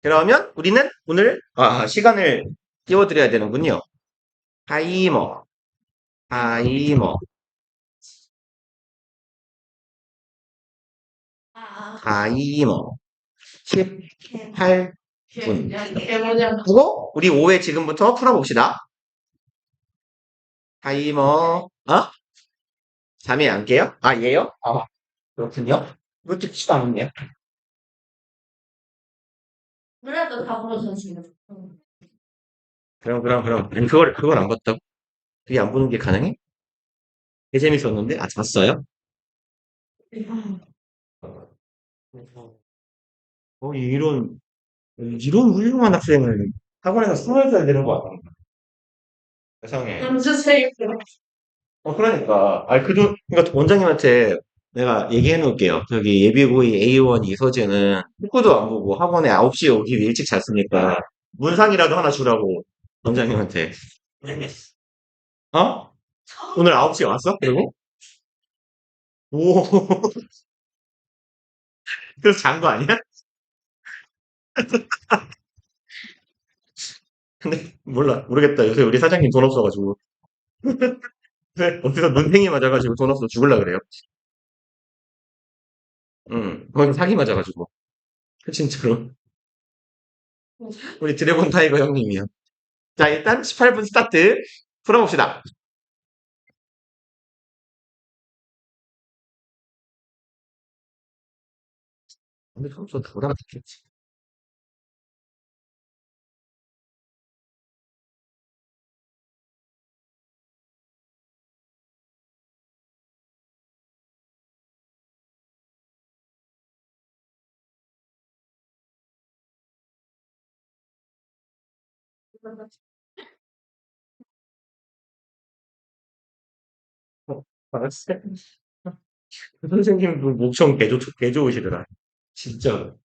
그러면 우리는 오늘 시간을 띄워드려야 되는군요. 타이머, 타이머, 타이머. 18분. 그거 우리 5회 지금부터 풀어봅시다. 타이머, 잠이 안 깨요? 아, 얘요? 그렇군요. 그것도 키도 안 했네요. 그래도 다 보여줬습니다. 그럼. 아니, 그걸 안 봤다고? 그게 안 보는 게 가능해? 개 재밌었는데? 잤어요? 이런 훌륭한 학생을 학원에서 숨어있어야 되는 거 아닌가? 세상에. 주세요. 그러니까. 그러니까 원장님한테 내가 얘기해 놓을게요. 저기 예비고이 A1 이서재는 축구도 안 보고 학원에 9시에 오기 위해 일찍 잤으니까 문상이라도 하나 주라고 원장님한테. 어? 오늘 9시에 왔어? 그리고? 오, 그래서 잔 거 아니야? 근데 모르겠다. 요새 우리 사장님 돈 없어가지고. 네, 어디서 눈탱이 맞아가지고 돈 없어 죽을라 그래요. 응, 거기 사기 맞아가지고. 진짜로. 우리 드래곤 타이거 형님이요. 자, 일단 18분 스타트 풀어봅시다. 근데 점수 다 올라갔겠지. 알았어. 그 선생님도 목청 개 좋으시더라. 진짜.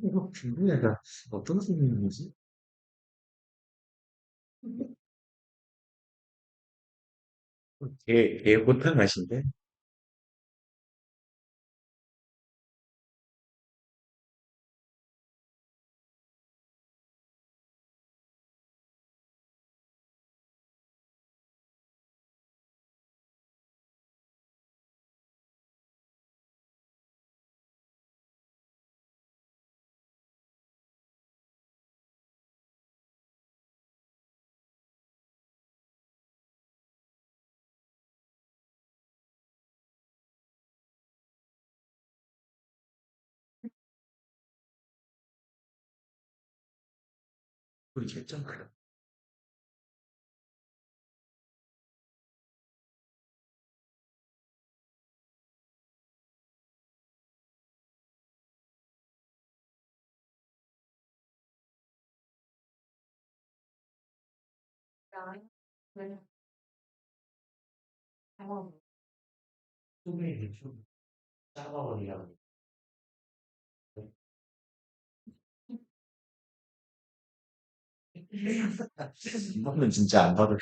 이거 궁금하다. 어떤 선생님이지? 개 못한 맛인데? 우리 결정하라. 네. 어, 소금이 좀 작아버리라고. 이거는 진짜 안 받을.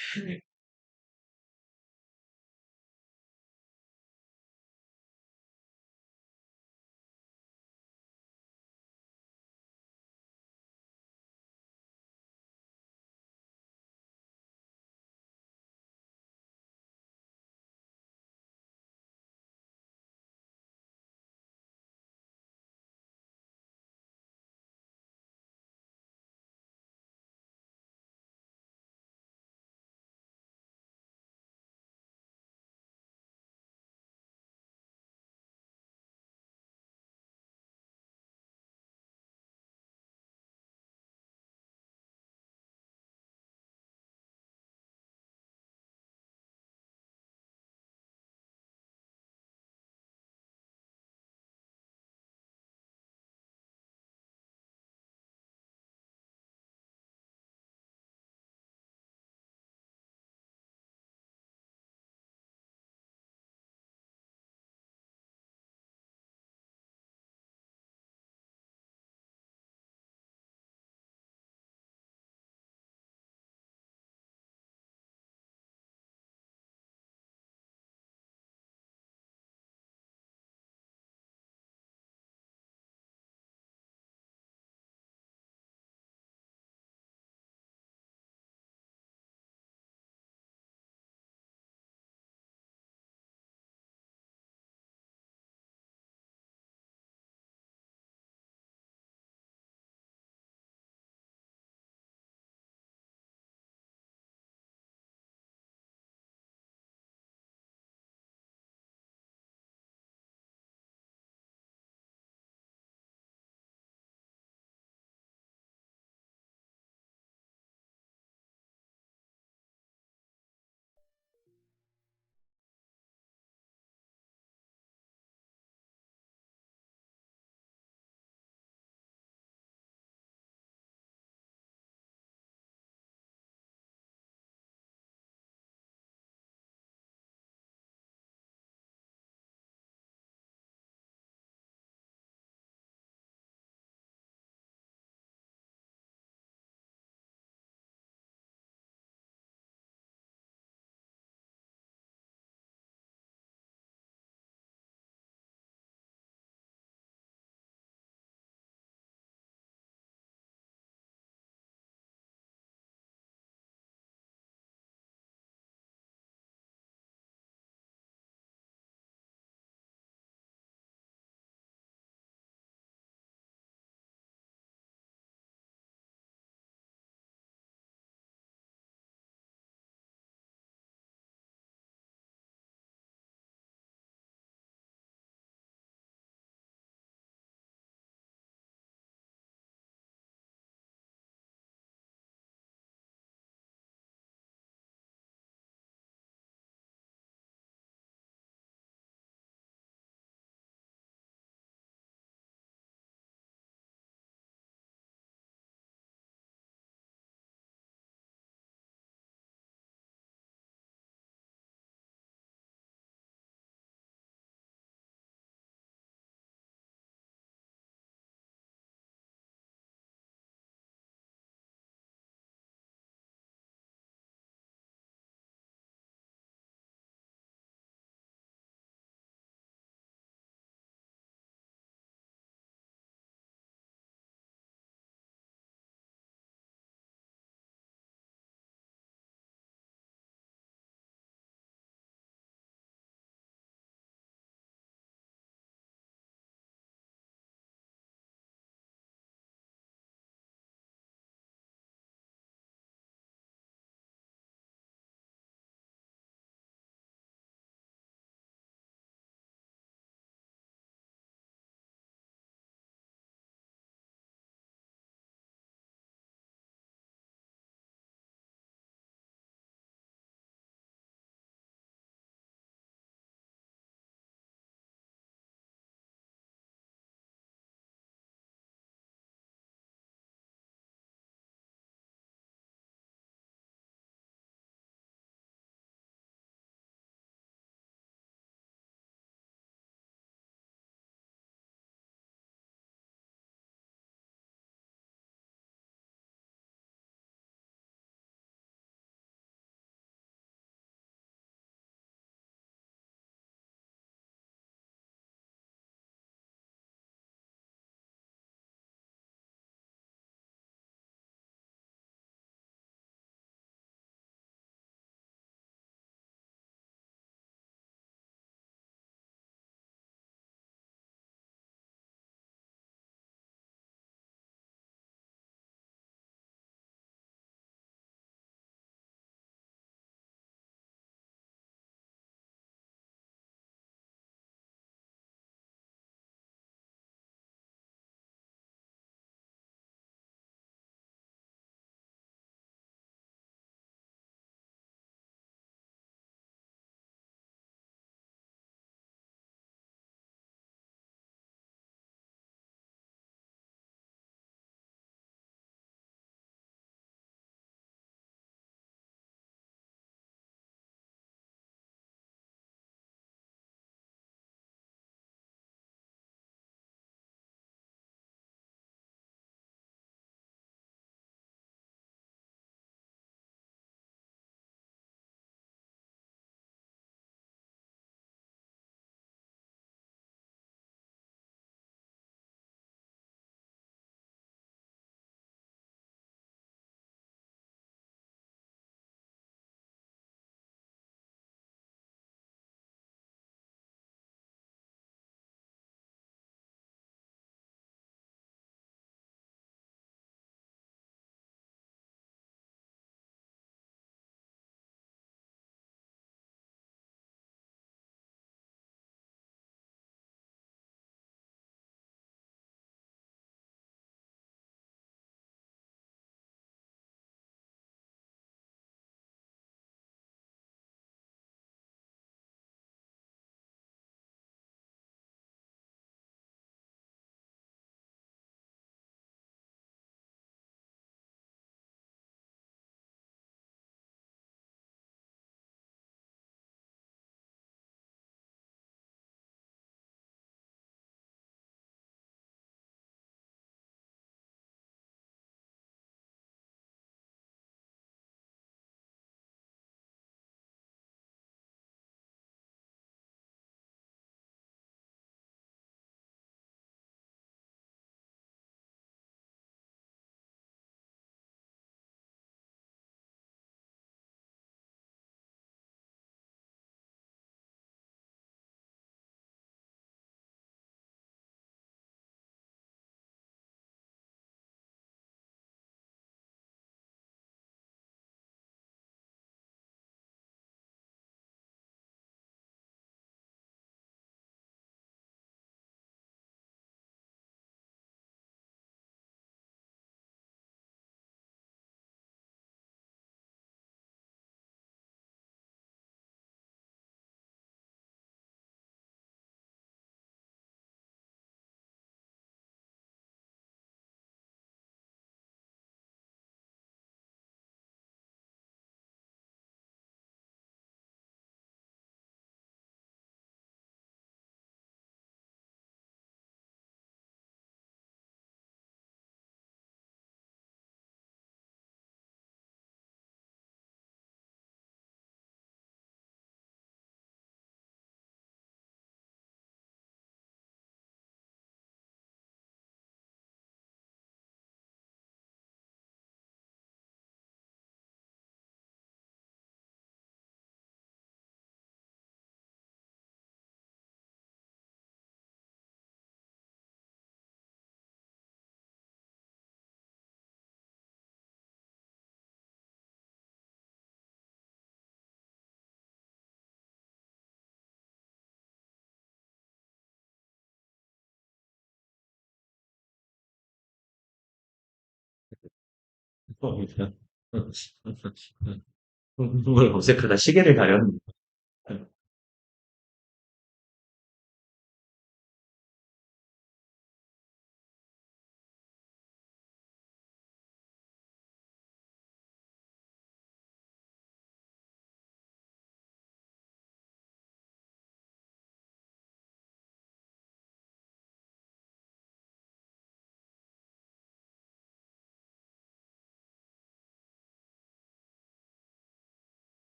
뭘 검색하다 시계를 가렸네.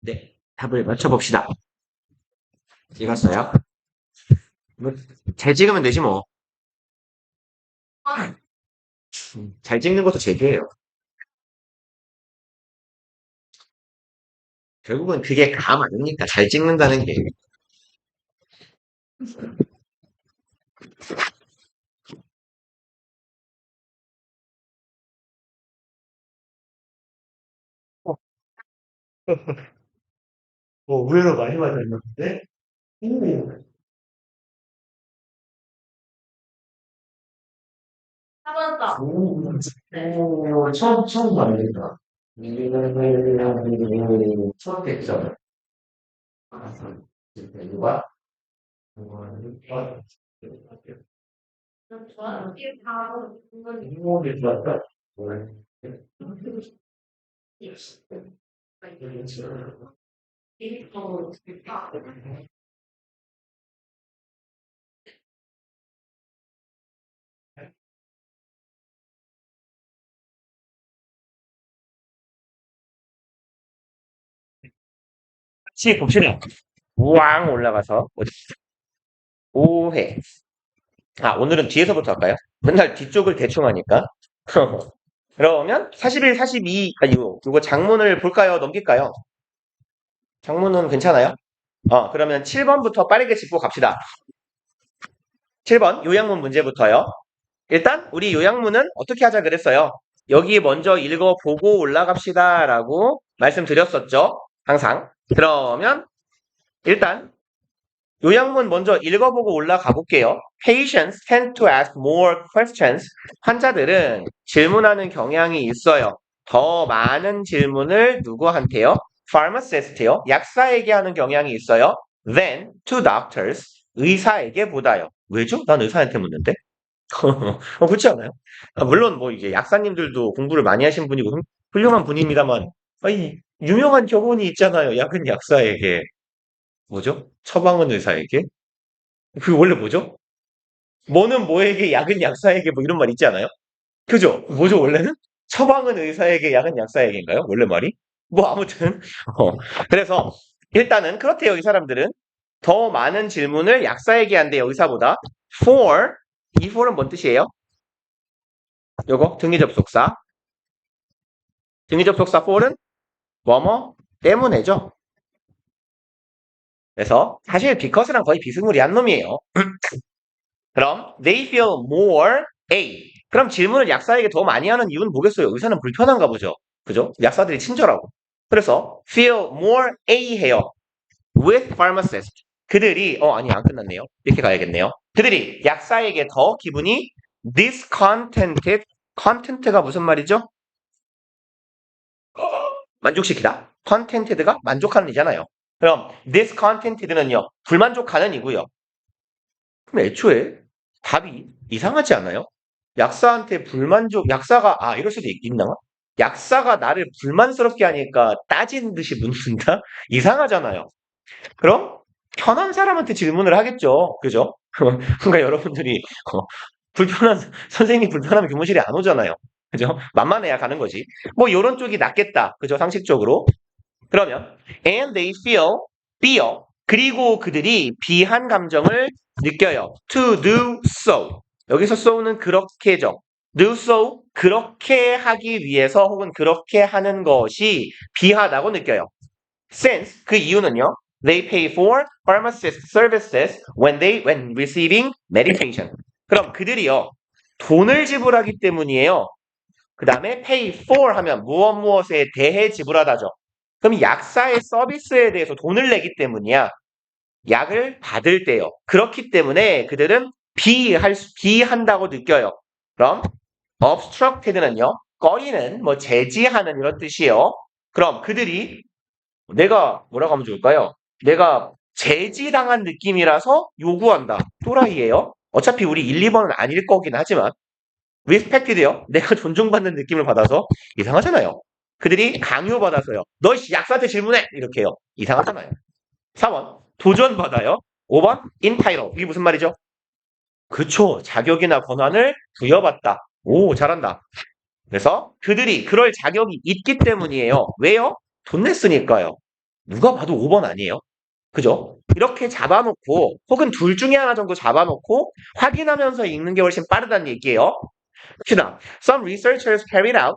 네, 답을 맞춰봅시다. 찍었어요? 뭐, 잘 찍으면 되지 뭐. 잘 찍는 것도 재주예요. 결국은 그게 감 아닙니까? 잘 찍는다는 게. 어, 의외로 많이 맞았는데? 오, 잡았다. 처음 봤는다. 처음 됐죠? 누가? 좋아. 이게 다 이건 이모를 좋았다. 이거 다. 같이 봅시다. 우왕 올라가서 5회. 아, 오늘은 뒤에서부터 할까요? 맨날 뒤쪽을 대충 하니까. 그러면 41, 42, 아니고, 이거 장문을 볼까요? 넘길까요? 장문은 괜찮아요? 그러면 7번부터 빠르게 짚고 갑시다. 7번 요약문 문제부터요. 일단 우리 요약문은 어떻게 하자 그랬어요? 여기 먼저 읽어보고 올라갑시다 라고 말씀드렸었죠. 항상. 그러면 일단 요약문 먼저 읽어보고 올라가 볼게요. Patients tend to ask more questions. 환자들은 질문하는 경향이 있어요. 더 많은 질문을 누구한테요? Pharmacist요. 약사에게 하는 경향이 있어요. Than to doctors. 의사에게 보다요. 왜죠? 난 의사한테 묻는데. 그렇지 않아요? 물론 뭐 이게 약사님들도 공부를 많이 하신 분이고 훌륭한 분입니다만, 아니, 유명한 교훈이 있잖아요. 약은 약사에게. 뭐죠? 처방은 의사에게? 그 원래 뭐죠? 뭐는 뭐에게, 약은 약사에게 뭐 이런 말 있지 않아요? 그죠? 뭐죠, 원래는? 처방은 의사에게, 약은 약사에게인가요? 원래 말이? 뭐 아무튼 어, 그래서 일단은 그렇대요. 이 사람들은 더 많은 질문을 약사에게 한대요. 의사보다. For, 이 for은 뭔 뜻이에요? 요거 등위접속사. 등위접속사 for는 뭐뭐 때문에죠. 그래서 사실 because랑 거의 비스무리한 놈이에요. 그럼 they feel more A. 그럼 질문을 약사에게 더 많이 하는 이유는 뭐겠어요? 의사는 불편한가 보죠. 그죠? 약사들이 친절하고. 그래서 feel more A 해요. with pharmacist. 그들이 아니 안 끝났네요. 이렇게 가야겠네요. 그들이 약사에게 더 기분이 discontented. content가 무슨 말이죠? 만족시키다. contented가 만족하는 이잖아요. 그럼 discontented는요. 불만족하는 이고요. 그럼 애초에 답이 이상하지 않아요? 약사한테 불만족, 약사가, 이럴 수도 있나? 약사가 나를 불만스럽게 하니까 따진 듯이 묻는다? 이상하잖아요. 그럼 편한 사람한테 질문을 하겠죠. 그죠? 그러니까 여러분들이 불편한, 선생님이 불편하면 교무실에 안 오잖아요. 그죠? 만만해야 가는 거지. 뭐, 요런 쪽이 낫겠다. 그죠? 상식적으로. 그러면 and they feel fear 그리고 그들이 비한 감정을 느껴요. to do so 여기서 so는 그렇게죠. do so 그렇게 하기 위해서 혹은 그렇게 하는 것이 비하다고 느껴요. since 그 이유는요. They pay for pharmacist services when receiving medication. 그럼 그들이요. 돈을 지불하기 때문이에요. 그 다음에 pay for 하면 무엇에 대해 지불하다죠. 그럼 약사의 서비스에 대해서 돈을 내기 때문이야. 약을 받을 때요. 그렇기 때문에 그들은 비한다고 느껴요. 그럼 obstructed는요. 꺼리는 뭐 제지하는 이런 뜻이에요. 그럼 그들이 내가 뭐라고 하면 좋을까요? 내가 제지당한 느낌이라서 요구한다. 또라이예요. 어차피 우리 1, 2번은 아닐 거긴 하지만 respected요. 내가 존중받는 느낌을 받아서 이상하잖아요. 그들이 강요받아서요. 너 약사한테 질문해! 이렇게 해요. 이상하잖아요. 4번 도전받아요. 5번 entitled. 이게 무슨 말이죠? 그쵸. 자격이나 권한을 부여받다. 오, 잘한다. 그래서 그들이 그럴 자격이 있기 때문이에요. 왜요? 돈 냈으니까요. 누가 봐도 5번 아니에요? 그죠? 이렇게 잡아놓고 혹은 둘 중에 하나 정도 잡아놓고 확인하면서 읽는 게 훨씬 빠르다는 얘기예요. 그다음, some researchers carried out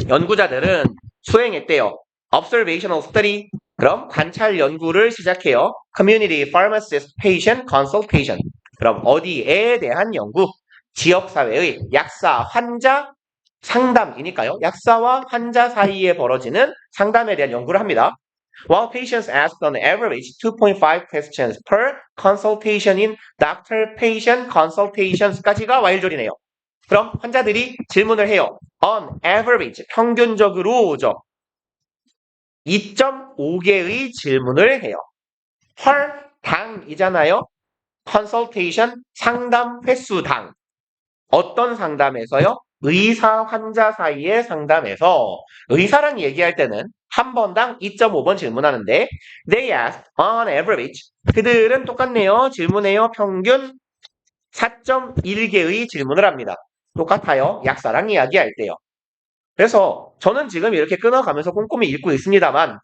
연구자들은 수행했대요. observational study 그럼 관찰 연구를 시작해요. community pharmacist patient consultation 그럼 어디에 대한 연구? 지역사회의 약사 환자 상담이니까요. 약사와 환자 사이에 벌어지는 상담에 대한 연구를 합니다. While patients asked on average 2.5 questions per consultation in doctor-patient consultations까지가 와일졸이네요. 그럼 환자들이 질문을 해요. On average, 평균적으로죠. 2.5개의 질문을 해요. 헐, 당이잖아요. consultation, 상담 횟수당. 어떤 상담에서요? 의사, 환자 사이의 상담에서 의사랑 얘기할 때는 한 번당 2.5번 질문하는데 they asked on average 그들은 똑같네요. 질문해요. 평균 4.1개의 질문을 합니다. 똑같아요. 약사랑 이야기할 때요. 그래서 저는 지금 이렇게 끊어가면서 꼼꼼히 읽고 있습니다만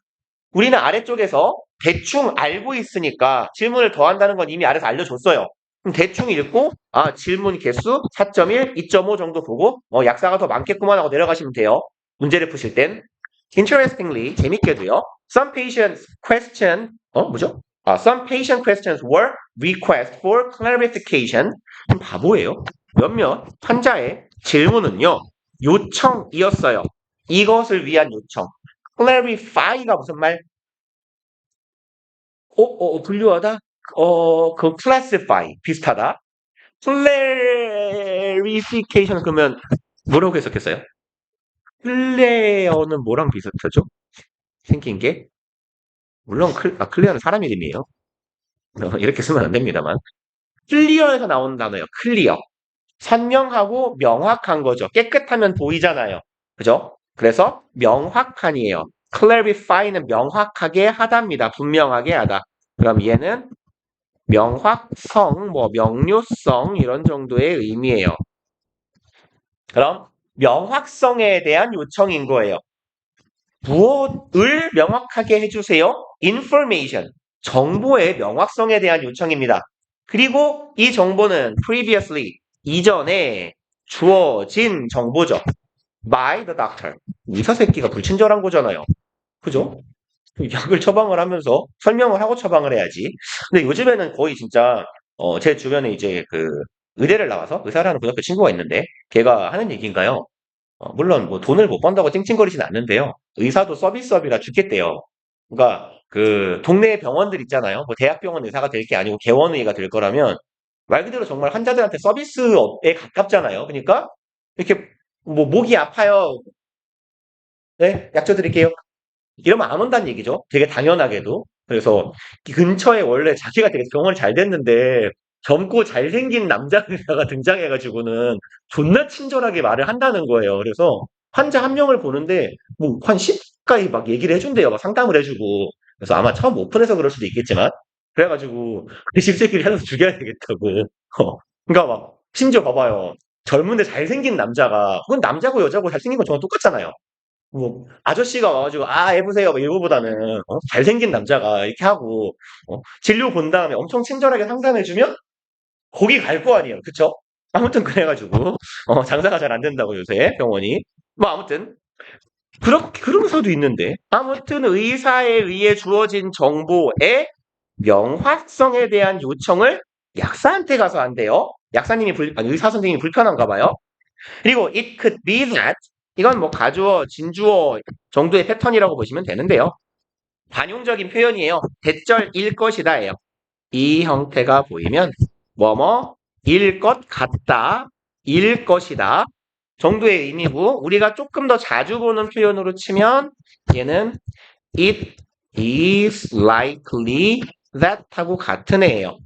우리는 아래쪽에서 대충 알고 있으니까 질문을 더한다는 건 이미 아래서 알려줬어요. 그럼 대충 읽고 질문 개수 4.1, 2.5 정도 보고 약사가 더 많겠구만 하고 내려가시면 돼요. 문제를 푸실 땐. Interestingly, 재밌게도요. Some patient question, 뭐죠? Some patient questions were request for clarification. 바보예요. 몇몇 환자의 질문은요. 요청이었어요. 이것을 위한 요청. clarify가 무슨 말? 분류하다? 그 classify 비슷하다. clarification 그러면 뭐라고 해석했어요? 클레어는 뭐랑 비슷하죠? 생긴 게? 물론 클레어는 사람 이름이에요. 이렇게 쓰면 안 됩니다만. 클리어에서 나오는 단어예요. 클리어. 선명하고 명확한 거죠. 깨끗하면 보이잖아요. 그죠? 그래서 명확한이에요. clarify는 명확하게 하다입니다. 분명하게 하다. 그럼 얘는 명확성, 뭐 명료성 이런 정도의 의미예요. 그럼 명확성에 대한 요청인 거예요. 무엇을 명확하게 해주세요? information, 정보의 명확성에 대한 요청입니다. 그리고 이 정보는 previously, 이전에 주어진 정보죠. by the doctor. 의사 새끼가 불친절한 거잖아요. 그죠? 약을 처방을 하면서 설명을 하고 처방을 해야지. 근데 요즘에는 거의 진짜 제 주변에 이제 그 의대를 나와서 의사를 하는 고등학교 친구가 있는데 걔가 하는 얘기인가요? 물론 뭐 돈을 못 번다고 찡찡거리진 않는데요. 의사도 서비스업이라 죽겠대요. 그러니까 그 동네 병원들 있잖아요. 뭐 대학병원 의사가 될 게 아니고 개원의가 될 거라면 말 그대로 정말 환자들한테 서비스업에 가깝잖아요. 그러니까 이렇게 뭐 목이 아파요. 네, 약초 드릴게요. 이러면 안 온다는 얘기죠. 되게 당연하게도. 그래서 이 근처에 원래 자기가 되게 병원이 잘 됐는데 젊고 잘생긴 남자 의사가 등장해가지고는 존나 친절하게 말을 한다는 거예요. 그래서 환자 한 명을 보는데 뭐 한 10가지 막 얘기를 해준대요. 막 상담을 해주고. 그래서 아마 처음 오픈해서 그럴 수도 있겠지만 그래가지고 그 집새끼를 살려서 죽여야 되겠다고. 그러니까 막 심지어 봐봐요. 젊은데 잘생긴 남자가 그건 남자고 여자고 잘생긴 건 정말 똑같잖아요. 뭐 아저씨가 와가지고 해보세요 뭐 이거보다는 잘생긴 남자가 이렇게 하고 진료 본 다음에 엄청 친절하게 상담해주면 거기 갈 거 아니에요. 그쵸? 아무튼 그래가지고 장사가 잘 안 된다고 요새 병원이 뭐 아무튼 그렇게 그러면서도 있는데 아무튼 의사에 의해 주어진 정보의 명확성에 대한 요청을 약사한테 가서 한대요. 약사님이 아니, 의사 선생님이 불편한가 봐요. 그리고 it could be that 이건 뭐 가주어, 진주어 정도의 패턴이라고 보시면 되는데요. 관용적인 표현이에요. 대절일 것이다예요. 이 형태가 보이면 뭐뭐일 것 같다, 일 것이다 정도의 의미고 우리가 조금 더 자주 보는 표현으로 치면 얘는 it is likely that 하고 같은 애예요.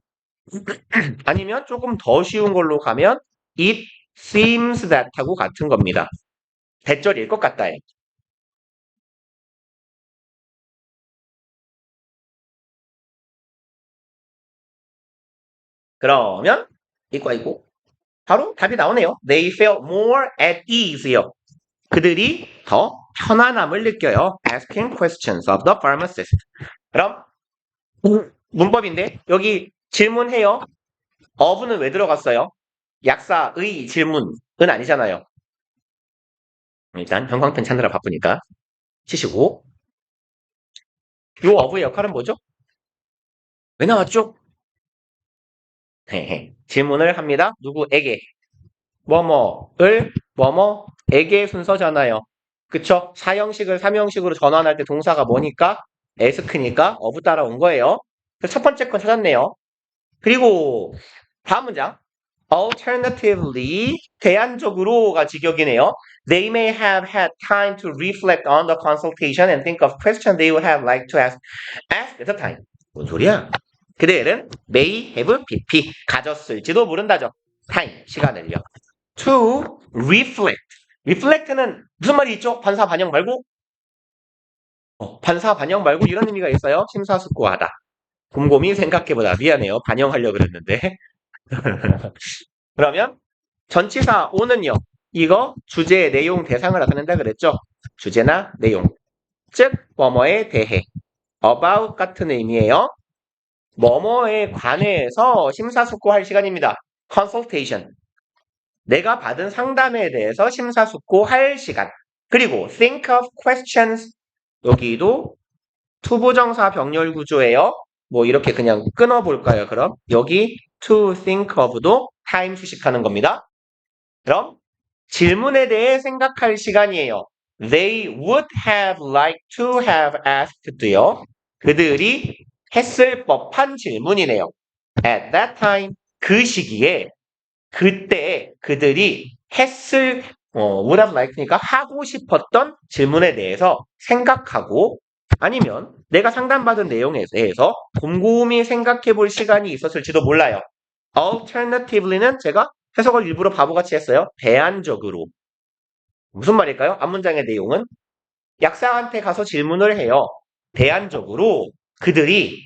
아니면 조금 더 쉬운 걸로 가면 it seems that 하고 같은 겁니다. 대절일 것 같다예요. 그러면 이거 바로 답이 나오네요. They felt more at ease요. 그들이 더 편안함을 느껴요. Asking questions of the pharmacist. 그럼 문법인데 여기 질문해요. of는 왜 들어갔어요? 약사의 질문은 아니잖아요. 일단 형광펜 찾느라 바쁘니까 치시고 요 of의 역할은 뭐죠? 왜 나왔죠? 질문을 합니다. 누구에게? 뭐뭐에게 순서잖아요. 그쵸? 사형식을 삼형식으로 전환할 때 동사가 뭐니까? ask니까 of 따라온 거예요. 그래서 첫 번째 건 찾았네요. 그리고 다음 문장. Alternatively, 대안적으로가 직역이네요. They may have had time to reflect on the consultation and think of questions they would have liked to ask at the time. 뭔 소리야? 그들은 may have BP, 가졌을지도 모른다죠. time, 시간을요. To reflect. reflect는 무슨 말이 있죠? 반사 반영 말고? 반사 반영 말고 이런 의미가 있어요. 심사숙고하다. 곰곰이 생각해보다. 미안해요. 반영하려고 그랬는데. 그러면 전치사 오는요. 이거 주제, 내용, 대상을 나타낸다 그랬죠? 주제나 내용. 즉 뭐뭐에 대해 about 같은 의미예요. 뭐뭐에 관해서 심사숙고할 시간입니다. consultation. 내가 받은 상담에 대해서 심사숙고할 시간. 그리고 think of questions. 여기도 투부정사 병렬 구조예요. 뭐 이렇게 그냥 끊어볼까요? 그럼 여기 to think of도 time 수식하는 겁니다. 그럼 질문에 대해 생각할 시간이에요. They would have liked to have asked요. 그들이 했을 법한 질문이네요. At that time, 그 시기에, 그때 그들이 했을, would have like니까 하고 싶었던 질문에 대해서 생각하고 아니면 내가 상담받은 내용에 대해서 곰곰이 생각해 볼 시간이 있었을지도 몰라요. Alternatively는 제가 해석을 일부러 바보같이 했어요. 대안적으로. 무슨 말일까요? 앞문장의 내용은 약사한테 가서 질문을 해요. 대안적으로 그들이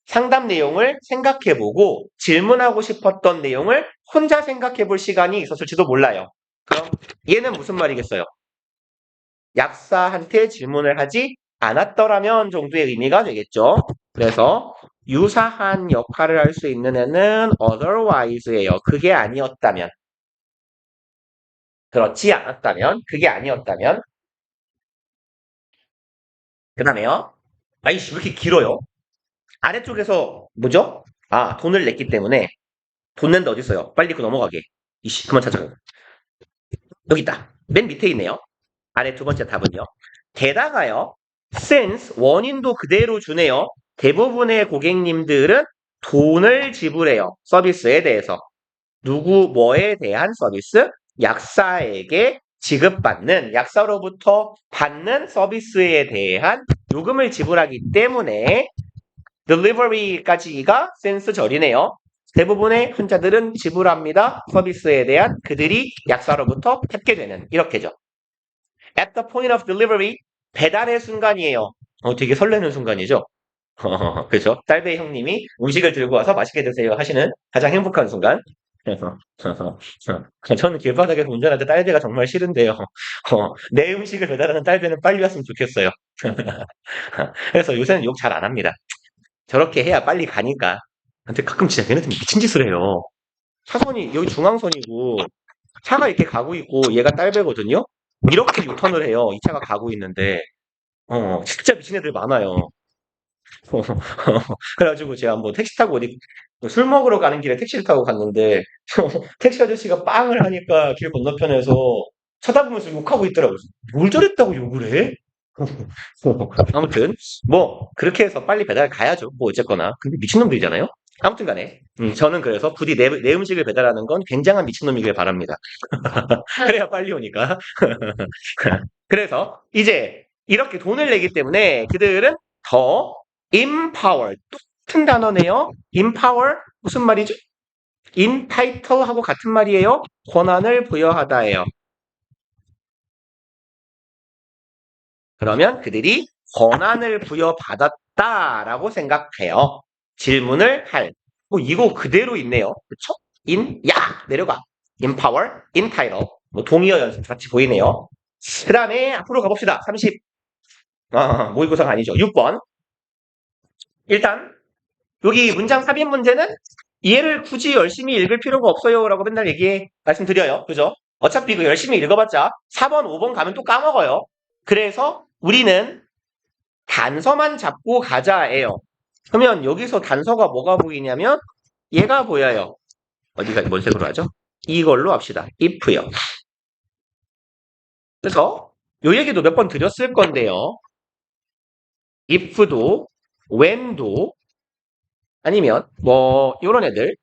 상담 내용을 생각해보고 질문하고 싶었던 내용을 혼자 생각해볼 시간이 있었을지도 몰라요. 그럼 얘는 무슨 말이겠어요? 약사한테 질문을 하지 않았더라면 정도의 의미가 되겠죠. 그래서 유사한 역할을 할 수 있는 애는 otherwise예요. 그게 아니었다면. 그렇지 않았다면, 그게 아니었다면. 그 다음에요. 아이씨, 왜 이렇게 길어요? 아래쪽에서, 뭐죠? 아, 돈을 냈기 때문에, 돈 낸다 어디 있어요? 빨리 그 넘어가게. 이씨, 그만 찾아가. 여기 있다. 맨 밑에 있네요. 아래 두 번째 답은요. 게다가요, since 원인도 그대로 주네요. 대부분의 고객님들은 돈을 지불해요. 서비스에 대해서. 누구, 뭐에 대한 서비스? 약사에게 지급받는, 약사로부터 받는 서비스에 대한 요금을 지불하기 때문에 delivery까지가 sense 절이네요. 대부분의 환자들은 지불합니다. 서비스에 대한 그들이 약사로부터 받게 되는 이렇게죠. At the point of delivery, 배달의 순간이에요. 되게 설레는 순간이죠. 그죠? 딸배 형님이 음식을 들고 와서 맛있게 드세요 하시는 가장 행복한 순간. 저는 길바닥에서 운전할 때 딸배가 정말 싫은데요. 내 음식을 배달하는 딸배는 빨리 왔으면 좋겠어요. 그래서 요새는 욕 잘 안 합니다. 저렇게 해야 빨리 가니까. 근데 가끔 진짜 걔네들 미친 짓을 해요. 차선이 여기 중앙선이고 차가 이렇게 가고 있고 얘가 딸배거든요. 이렇게 유턴을 해요. 이 차가 가고 있는데 진짜 미친 애들 많아요. 그래가지고 제가 한번 택시 타고 어디 술 먹으러 가는 길에 택시를 타고 갔는데 택시 아저씨가 빵을 하니까 길 건너편에서 쳐다보면서 욕하고 있더라고요. 뭘 저랬다고 욕을 해? 아무튼 뭐 그렇게 해서 빨리 배달 가야죠. 뭐 어쨌거나. 근데 미친놈들이잖아요. 아무튼 간에 저는 그래서 부디 내 음식을 배달하는 건 굉장한 미친놈이길 바랍니다. 그래야 빨리 오니까. 그래서 이제 이렇게 돈을 내기 때문에 그들은 더 empower, 똑같은 단어네요. empower 무슨 말이죠? entitle하고 같은 말이에요. 권한을 부여하다예요. 그러면 그들이 권한을 부여받았다라고 생각해요. 질문을 할. 이거 그대로 있네요. 그쵸? 야! 내려가. empower, entitle. 동의어 연습 같이 보이네요. 그 다음에 앞으로 가봅시다. 30. 모의고사가 아니죠. 6번. 일단 여기 문장 삽입 문제는 얘를 굳이 열심히 읽을 필요가 없어요 라고 맨날 말씀드려요. 그죠? 어차피 그 열심히 읽어봤자 4번, 5번 가면 또 까먹어요. 그래서 우리는 단서만 잡고 가자예요. 그러면 여기서 단서가 뭐가 보이냐면 얘가 보여요. 어디가 뭔 색으로 하죠? 이걸로 합시다. if요. 그래서 요 얘기도 몇 번 드렸을 건데요. if도 when도 아니면 뭐 요런 애들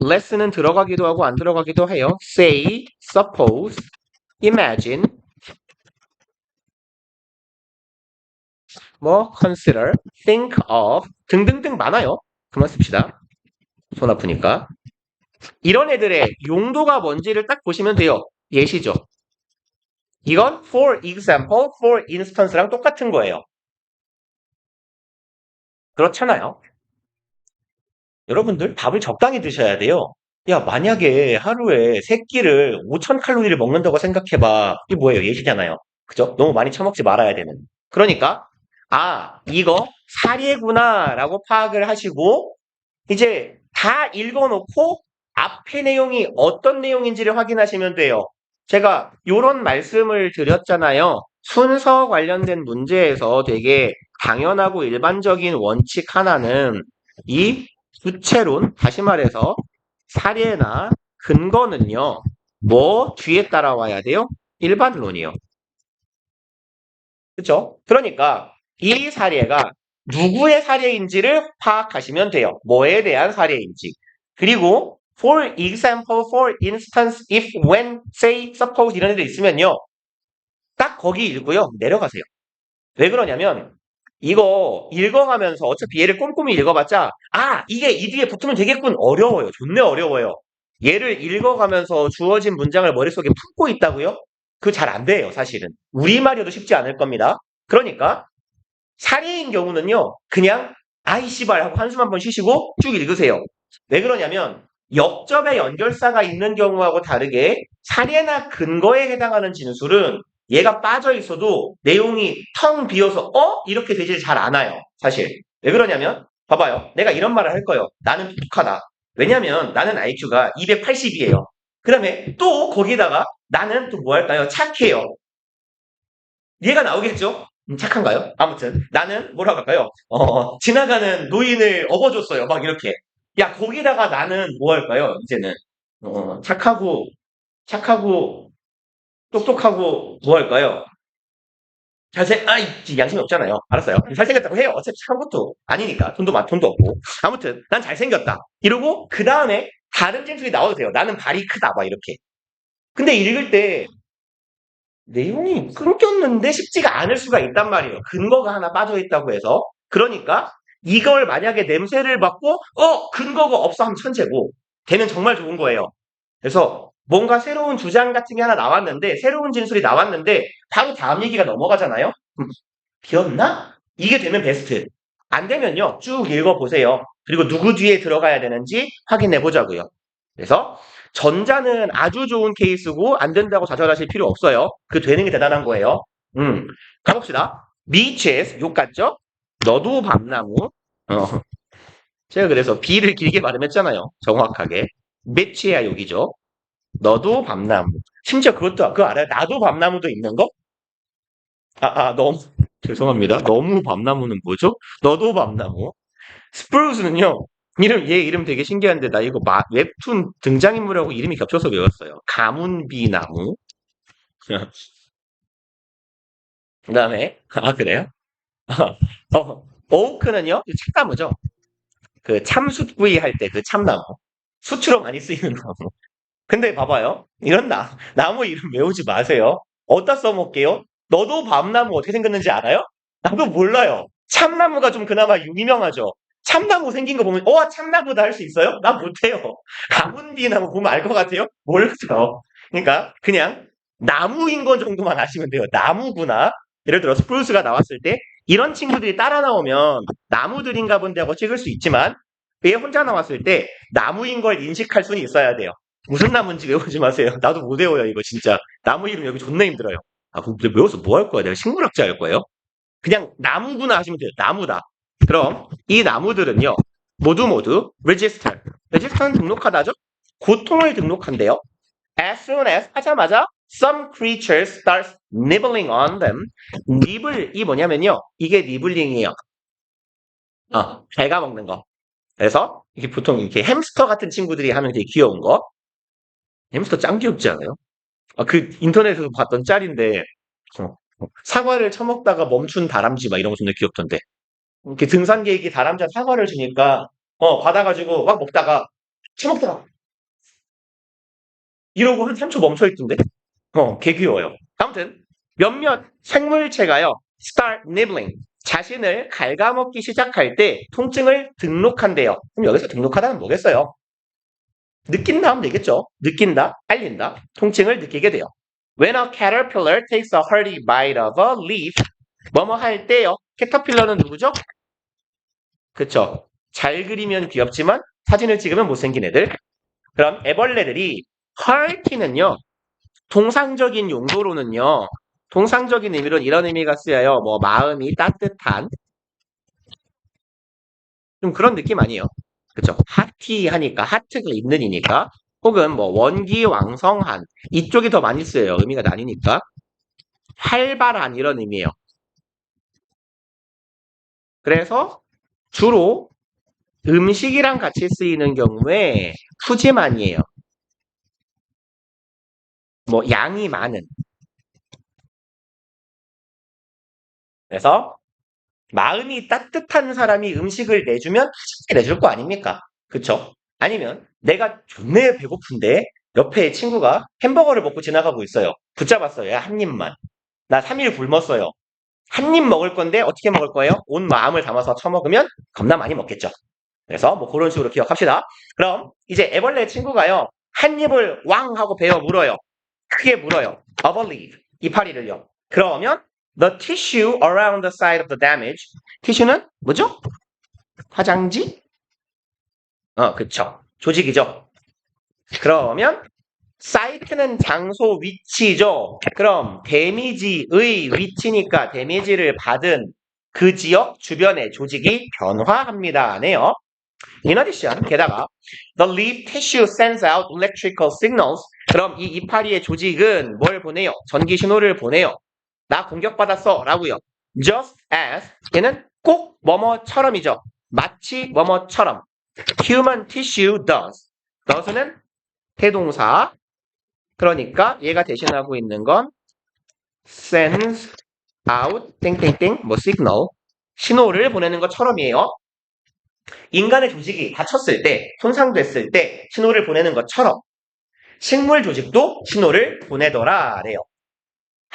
less는 들어가기도 하고 안 들어가기도 해요. say, suppose, imagine 뭐 consider, think of 등등등 많아요. 그만 씁시다. 손 아프니까. 이런 애들의 용도가 뭔지를 딱 보시면 돼요. 예시죠. 이건 for example, for instance랑 똑같은 거예요. 그렇잖아요. 여러분들 밥을 적당히 드셔야 돼요. 야, 만약에 하루에 3끼를 5,000칼로리를 먹는다고 생각해봐. 이게 뭐예요? 예시잖아요. 그죠? 너무 많이 처먹지 말아야 되는. 그러니까 이거 사례구나 라고 파악을 하시고 이제 다 읽어놓고 앞에 내용이 어떤 내용인지를 확인하시면 돼요. 제가 이런 말씀을 드렸잖아요. 순서 관련된 문제에서 되게 당연하고 일반적인 원칙 하나는 이 주체론, 다시 말해서 사례나 근거는요. 뭐 뒤에 따라와야 돼요? 일반론이요. 그렇죠? 그러니까 이 사례가 누구의 사례인지를 파악하시면 돼요. 뭐에 대한 사례인지. 그리고 for example, for instance, if, when, say, suppose 이런 애들 있으면요. 딱 거기 읽고요. 내려가세요. 왜 그러냐면 이거 읽어가면서 어차피 얘를 꼼꼼히 읽어봤자 이게 이 뒤에 붙으면 되겠군. 어려워요. 존내 어려워요. 얘를 읽어가면서 주어진 문장을 머릿속에 품고 있다고요? 그거 잘 안 돼요. 사실은. 우리말이어도 쉽지 않을 겁니다. 그러니까 사례인 경우는요. 그냥 아이 씨발 하고 한숨 한번 쉬시고 쭉 읽으세요. 왜 그러냐면 역접의 연결사가 있는 경우하고 다르게 사례나 근거에 해당하는 진술은 얘가 빠져 있어도 내용이 텅 비어서 이렇게 되질 잘 않아요. 사실. 왜 그러냐면 봐봐요. 내가 이런 말을 할 거예요. 나는 똑똑하다. 왜냐면 나는 IQ가 280이에요. 그 다음에 또 거기다가 나는 또 뭐 할까요? 착해요. 얘가 나오겠죠? 착한가요? 아무튼 나는 뭐라고 할까요? 지나가는 노인을 업어줬어요. 막 이렇게. 야 거기다가 나는 뭐 할까요? 이제는 착하고 똑똑하고 뭐 할까요? 양심이 없잖아요. 알았어요. 잘생겼다고 해요. 어차피 착한 것도 아니니까. 돈도 없고. 아무튼 난 잘생겼다. 이러고 그 다음에 다른 진술이 나와도 돼요. 나는 발이 크다. 막 이렇게. 근데 읽을 때 내용이 끊겼는데 쉽지가 않을 수가 있단 말이에요. 근거가 하나 빠져있다고 해서. 그러니까 이걸 만약에 냄새를 맡고 근거가 없어 하면 천재고 되면 정말 좋은 거예요. 그래서 뭔가 새로운 주장 같은 게 하나 나왔는데 새로운 진술이 나왔는데 바로 다음 얘기가 넘어가잖아요. 비었나? 이게 되면 베스트. 안 되면요. 쭉 읽어보세요. 그리고 누구 뒤에 들어가야 되는지 확인해 보자고요. 그래서 전자는 아주 좋은 케이스고 안 된다고 좌절하실 필요 없어요. 그 되는 게 대단한 거예요. 가봅시다. Beaches, 욕 같죠? 너도 밤나무. 제가 그래서 B를 길게 발음했잖아요. 정확하게. beach야 욕이죠. 너도 밤나무. 심지어 그거 알아요? 나도 밤나무도 있는 거? 너무 죄송합니다. 너무 밤나무는 뭐죠? 너도 밤나무. 스프루스는요. 얘 이름 되게 신기한데 나 이거 웹툰 등장인물하고 이름이 겹쳐서 외웠어요. 가문비나무. 그다음에 그래요? 오크는요. 참나무죠. 그 참숯구이 할 때 그 참나무. 수치로 많이 쓰이는 나무. 근데 봐봐요. 이런 나무 이름 외우지 마세요. 어디다 써먹게요? 너도 밤나무 어떻게 생겼는지 알아요? 나도 몰라요. 참나무가 좀 그나마 유명하죠. 참나무 생긴 거 보면 참나무다 할 수 있어요? 나 못해요. 가문비나무 보면 알 것 같아요? 모르죠. 그러니까 그냥 나무인 건 정도만 아시면 돼요. 나무구나. 예를 들어 스프루스가 나왔을 때 이런 친구들이 따라 나오면 나무들인가 본데 하고 찍을 수 있지만 얘 혼자 나왔을 때 나무인 걸 인식할 수는 있어야 돼요. 무슨 나무인지 외우지 마세요. 나도 못 외워요, 이거 진짜. 나무 이름 여기 존나 힘들어요. 근데 외워서 뭐 할 거야? 내가 식물학자 할 거예요? 그냥 나무구나 하시면 돼요. 나무다. 그럼 이 나무들은요. 모두 register. register는 등록하다죠? 고통을 등록한대요. As soon as 하자마자 some creatures starts nibbling on them. 이 뭐냐면요. 이게 니블링이에요. 갉아먹는 거. 그래서 이게 보통 이렇게 햄스터 같은 친구들이 하면 되게 귀여운 거. 햄스터 짱 귀엽지 않아요? 그 인터넷에서 봤던 짤인데 사과를 처먹다가 멈춘 다람쥐 막 이런 거 존나 귀엽던데. 이렇게 등산객이 다람쥐한 사과를 주니까 받아가지고 막 먹다가 처먹다가 이러고 한 3초 멈춰있던데. 개 귀여워요. 아무튼 몇몇 생물체가요. start nibbling. 자신을 갉아먹기 시작할 때 통증을 등록한대요. 그럼 여기서 등록하다는 뭐겠어요? 느낀다 하면 되겠죠. 느낀다, 알린다, 통증을 느끼게 돼요. When a caterpillar takes a hearty bite of a leaf, 뭐뭐 할 때요. 캐터필러는 누구죠? 그쵸. 잘 그리면 귀엽지만 사진을 찍으면 못생긴 애들. 그럼 애벌레들이 hearty는요. 통상적인 용도로는요. 통상적인 의미로는 이런 의미가 쓰여요. 뭐 마음이 따뜻한 좀 그런 느낌 아니에요. 그쵸? 하티하니까 하트가 있는 이니까 혹은 뭐 원기왕성한 이쪽이 더 많이 쓰여요. 의미가 나뉘니까 활발한 이런 의미예요. 그래서 주로 음식이랑 같이 쓰이는 경우에 푸짐한이에요. 뭐 양이 많은. 그래서 마음이 따뜻한 사람이 음식을 내주면 내줄 거 아닙니까? 그쵸? 아니면 내가 존내 배고픈데 옆에 친구가 햄버거를 먹고 지나가고 있어요. 붙잡았어요. 야, 한 입만. 나 3일 굶었어요. 한 입 먹을 건데 어떻게 먹을 거예요? 온 마음을 담아서 처먹으면 겁나 많이 먹겠죠. 그래서 뭐 그런 식으로 기억합시다. 그럼 이제 애벌레 친구가요. 한 입을 왕 하고 베어 물어요. 크게 물어요. Overleaf. 이파리를요. 그러면 the tissue around the site of the damage. 티슈는 뭐죠? 화장지? 그쵸. 조직이죠. 그러면 사이트는 장소 위치죠. 그럼 데미지의 위치니까 데미지를 받은 그 지역 주변의 조직이 변화합니다네요. In addition, 게다가 the leaf tissue sends out electrical signals. 그럼 이 이파리의 조직은 뭘 보내요? 전기 신호를 보내요. 나 공격받았어 라고요. Just as 얘는 꼭 뭐뭐처럼이죠. 마치 뭐뭐처럼 human tissue does. does는 태동사. 그러니까 얘가 대신하고 있는 건 sends out 땡땡땡 뭐 signal 신호를 보내는 것처럼이에요. 인간의 조직이 다쳤을 때, 손상됐을 때 신호를 보내는 것처럼 식물 조직도 신호를 보내더라래요.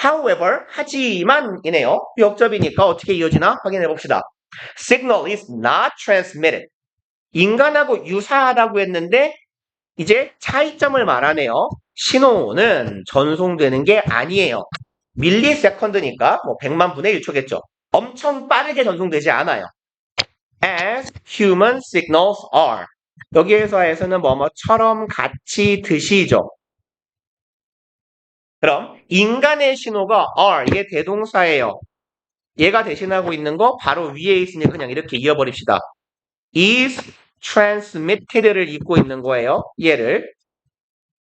However, 하지만이네요. 역접이니까 어떻게 이어지나 확인해 봅시다. Signal is not transmitted. 인간하고 유사하다고 했는데 이제 차이점을 말하네요. 신호는 전송되는 게 아니에요. 밀리세컨드니까 뭐 100만 분의 1초겠죠. 엄청 빠르게 전송되지 않아요. As human signals are. 여기에서에서는 뭐뭐처럼 같이 듯이죠. 그럼 인간의 신호가 are 이게 대동사예요. 얘가 대신하고 있는 거 바로 위에 있으니 그냥 이렇게 이어버립시다. is transmitted를 잇고 있는 거예요. 얘를.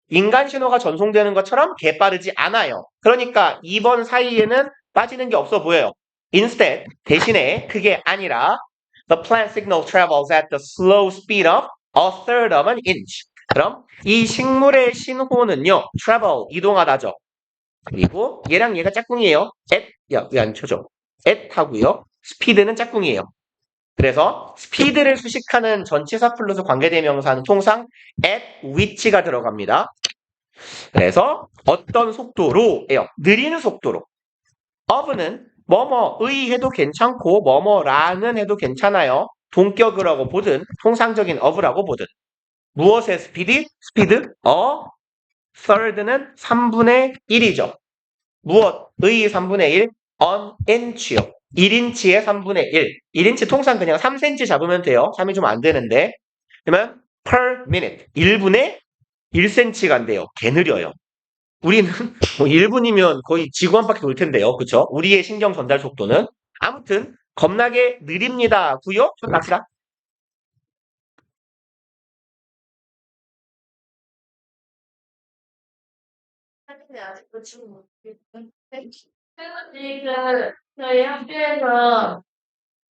인간 신호가 전송되는 것처럼 개빠르지 않아요. 그러니까 2번 사이에는 빠지는 게 없어 보여요. Instead, 대신에 그게 아니라 the plant signal travels at the slow speed of a third of an inch. 그럼 이 식물의 신호는요. travel, 이동하다죠. 그리고 얘랑 얘가 짝꿍이에요. at, 왜 안 쳐져? at 하고요. speed는 짝꿍이에요. 그래서 speed를 수식하는 전치사 플러스 관계대명사는 통상 at which가 들어갑니다. 그래서 어떤 속도로예요. 느리는 속도로. of는 뭐뭐의 해도 괜찮고 뭐뭐라는 해도 괜찮아요. 동격이라고 보든 통상적인 of라고 보든. 무엇의 스피드? 스피드? third는 3분의 1이죠. 무엇의 3분의 1? an inch요. 1인치의 3분의 1. 1인치 통상 그냥 3cm 잡으면 돼요. 3이 좀 안 되는데. 그러면 per minute. 1분의 1cm가 안 돼요. 개 느려요. 우리는 뭐 1분이면 거의 지구 한 바퀴 돌 텐데요. 그쵸? 우리의 신경 전달 속도는. 아무튼 겁나게 느립니다. 구요? 좀 갑시다. 근데 아직도 지금 못했는데. 저희 학교에서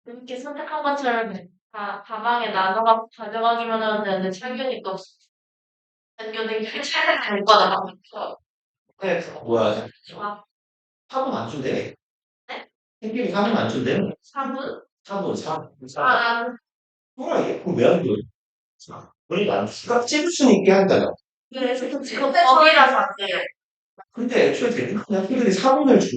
이렇게 선택한 것처럼 다 가방에 나눠서 가져가기만 하면 되는데 창균이가 없어. 창균이 차를 갈 거다. 네, 뭐야. 아, 4분 안 준대. 네? 생길이 4분 안 준대. 4분? 4분, 4분. 아, 난 뭐야, 이게? 그럼 왜안 돼? 우리가 수학 찍을 수는 있게 한다요. 그래서 지금 거기라서 안 돼요. 근데 애초에 대부분 학교들이 4분을 줘.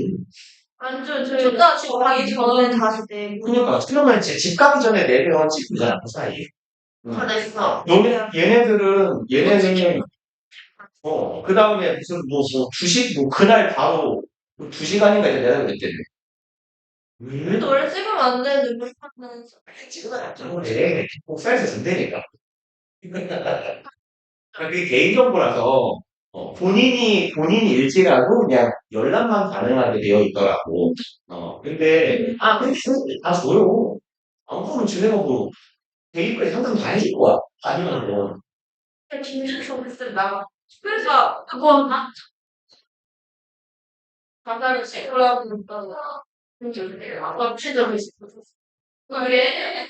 안 줘, 저희가 지금 가기 전에 다시 내고. 그러니까 그러면 이제 집 가기 전에 내면 찍고잖아, 그 사이. 다 냈어. 얘네들은 그 다음에 무슨 주식 그날 바로 2시간인가 이제 내가 그랬대요. 근데 원래 찍으면 안 되는데 못 하면서. 지금은 안 좋은데 복사해서 준다니까. 그러니까 그게 개인정보라서 본인이 일지라도 그냥 열람만 가능하게 되어 있더라고. 근데 다 줘요. 아무거나 지내고 대입까지 상담 다 해줄 거야. 아니면 뭐 김준성 했을 나. 그래서 그거 나 가사를 찍으라고 했다가 아빠 취재를 했어. 그래?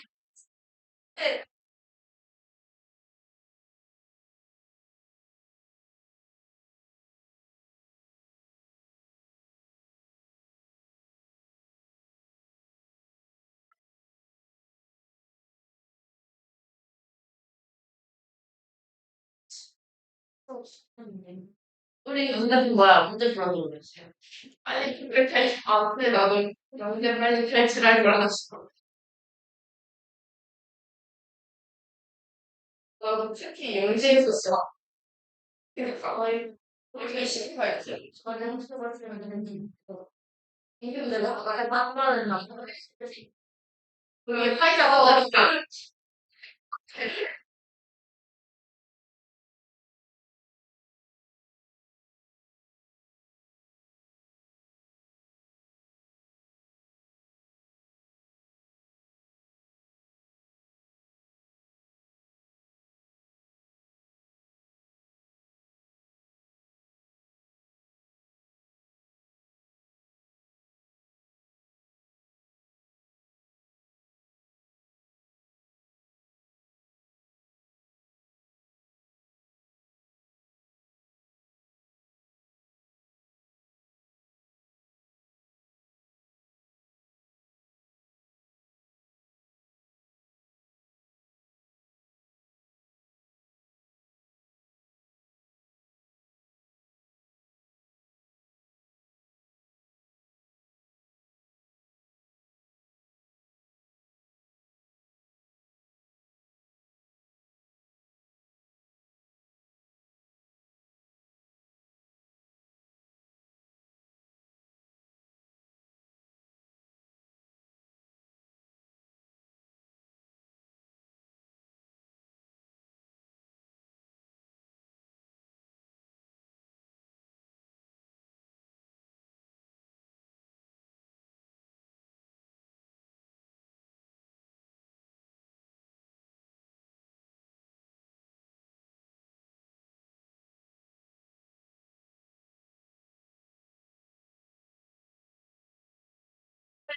우리 문제 뭐야? 문제 풀어줘 보세요. 아니, 근데 근데 나도 영재 빨리 펼치라 그러놨어. 나도 특히 영재했었어. 그러니까, 우리 신발지. 저는 수고하시면 이게 내가 아까 딴 나. 그게 파이자가 어렵다.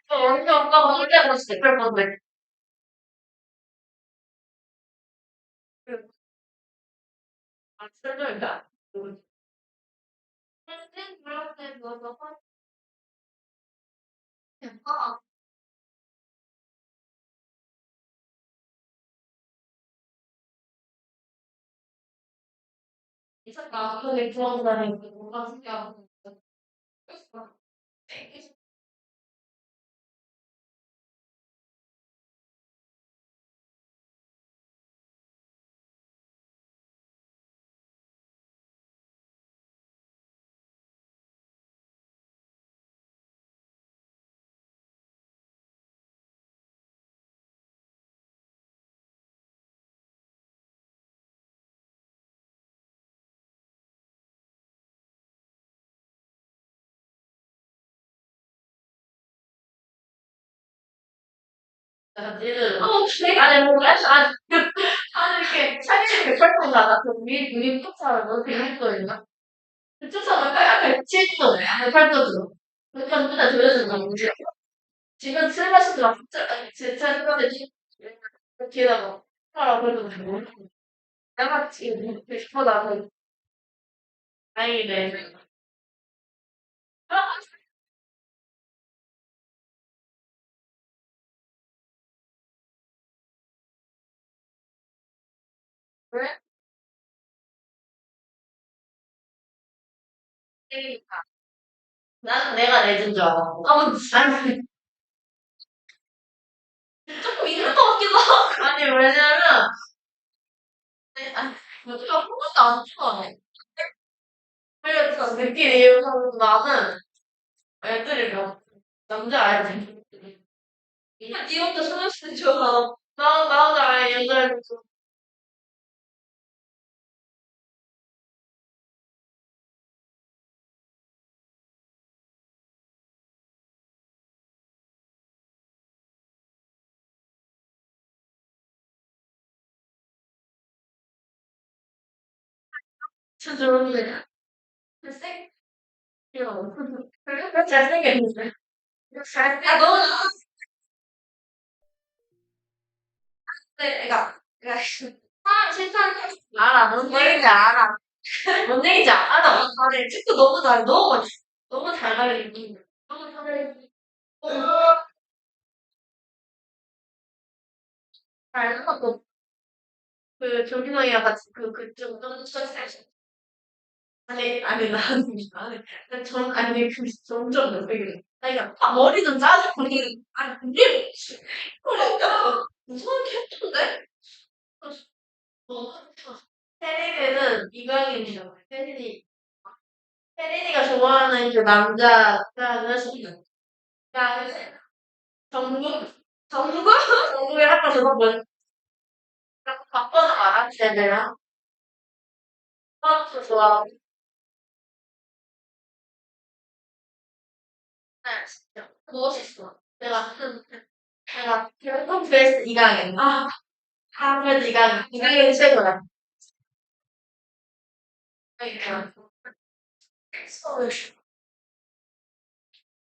언제 오빠가 혼자 싶을 건데. 아, 설명이다. 근데 그럴 때 뭐가 아, 있었다. 근데 그런 거는 뭔가 신기하고. 아니, 뭔가, 아니, 이렇게, 사진이 펄쩍 나가. 그 위 쫓아는 너 재밌거든요? 그 쫓아는 약간 7도, 약간 8도죠. 그러니까 맨날 들려주는 문제. 지금 술 마시지 마. 제 생각에 뒤에다가, 하라고 그래도 되고. 내가 지금 싶어나서 다행이네. 아, 그래? 그러니까. 나는 내가 내준 줄 알았고. 아니, 조금 있는 것 같기도 하고. 아니, 왜냐면, 아니, 요즘에 한 번도 안 좋아해. 그래서 느끼는 이유는 나는 애들이 남자 알지? 니 혼자 소개시켜 줘. 나 혼자 아예 여자애들 좀 좋은데. 글쎄? 이거. 그래? 잘생겼는데. 아, 너무 그러니까, 사람 실천을 알아. 뭔 얘기인지 알아. 뭔 얘기인지 알아. 다들 책도 너무 잘, 너무 잘 가르치고. 너무 잘 가르치고. 잘 나가고, 그, 조민호이랑 같이 그쪽, 너무 잘 아니, 점점 못되게. 아니, 머리 좀 짜증, 아니, 그게, 무서운 캡처인데? 세린이는 이강인이잖아. 세린이가 좋아하는 그 남자는 정국, 정국을 아까 들어본 바꿔서 알았지, 내가. 좋아하고. 진짜. 멋있어. 결국 베스트 이강인. 그래도 이강인 최고다.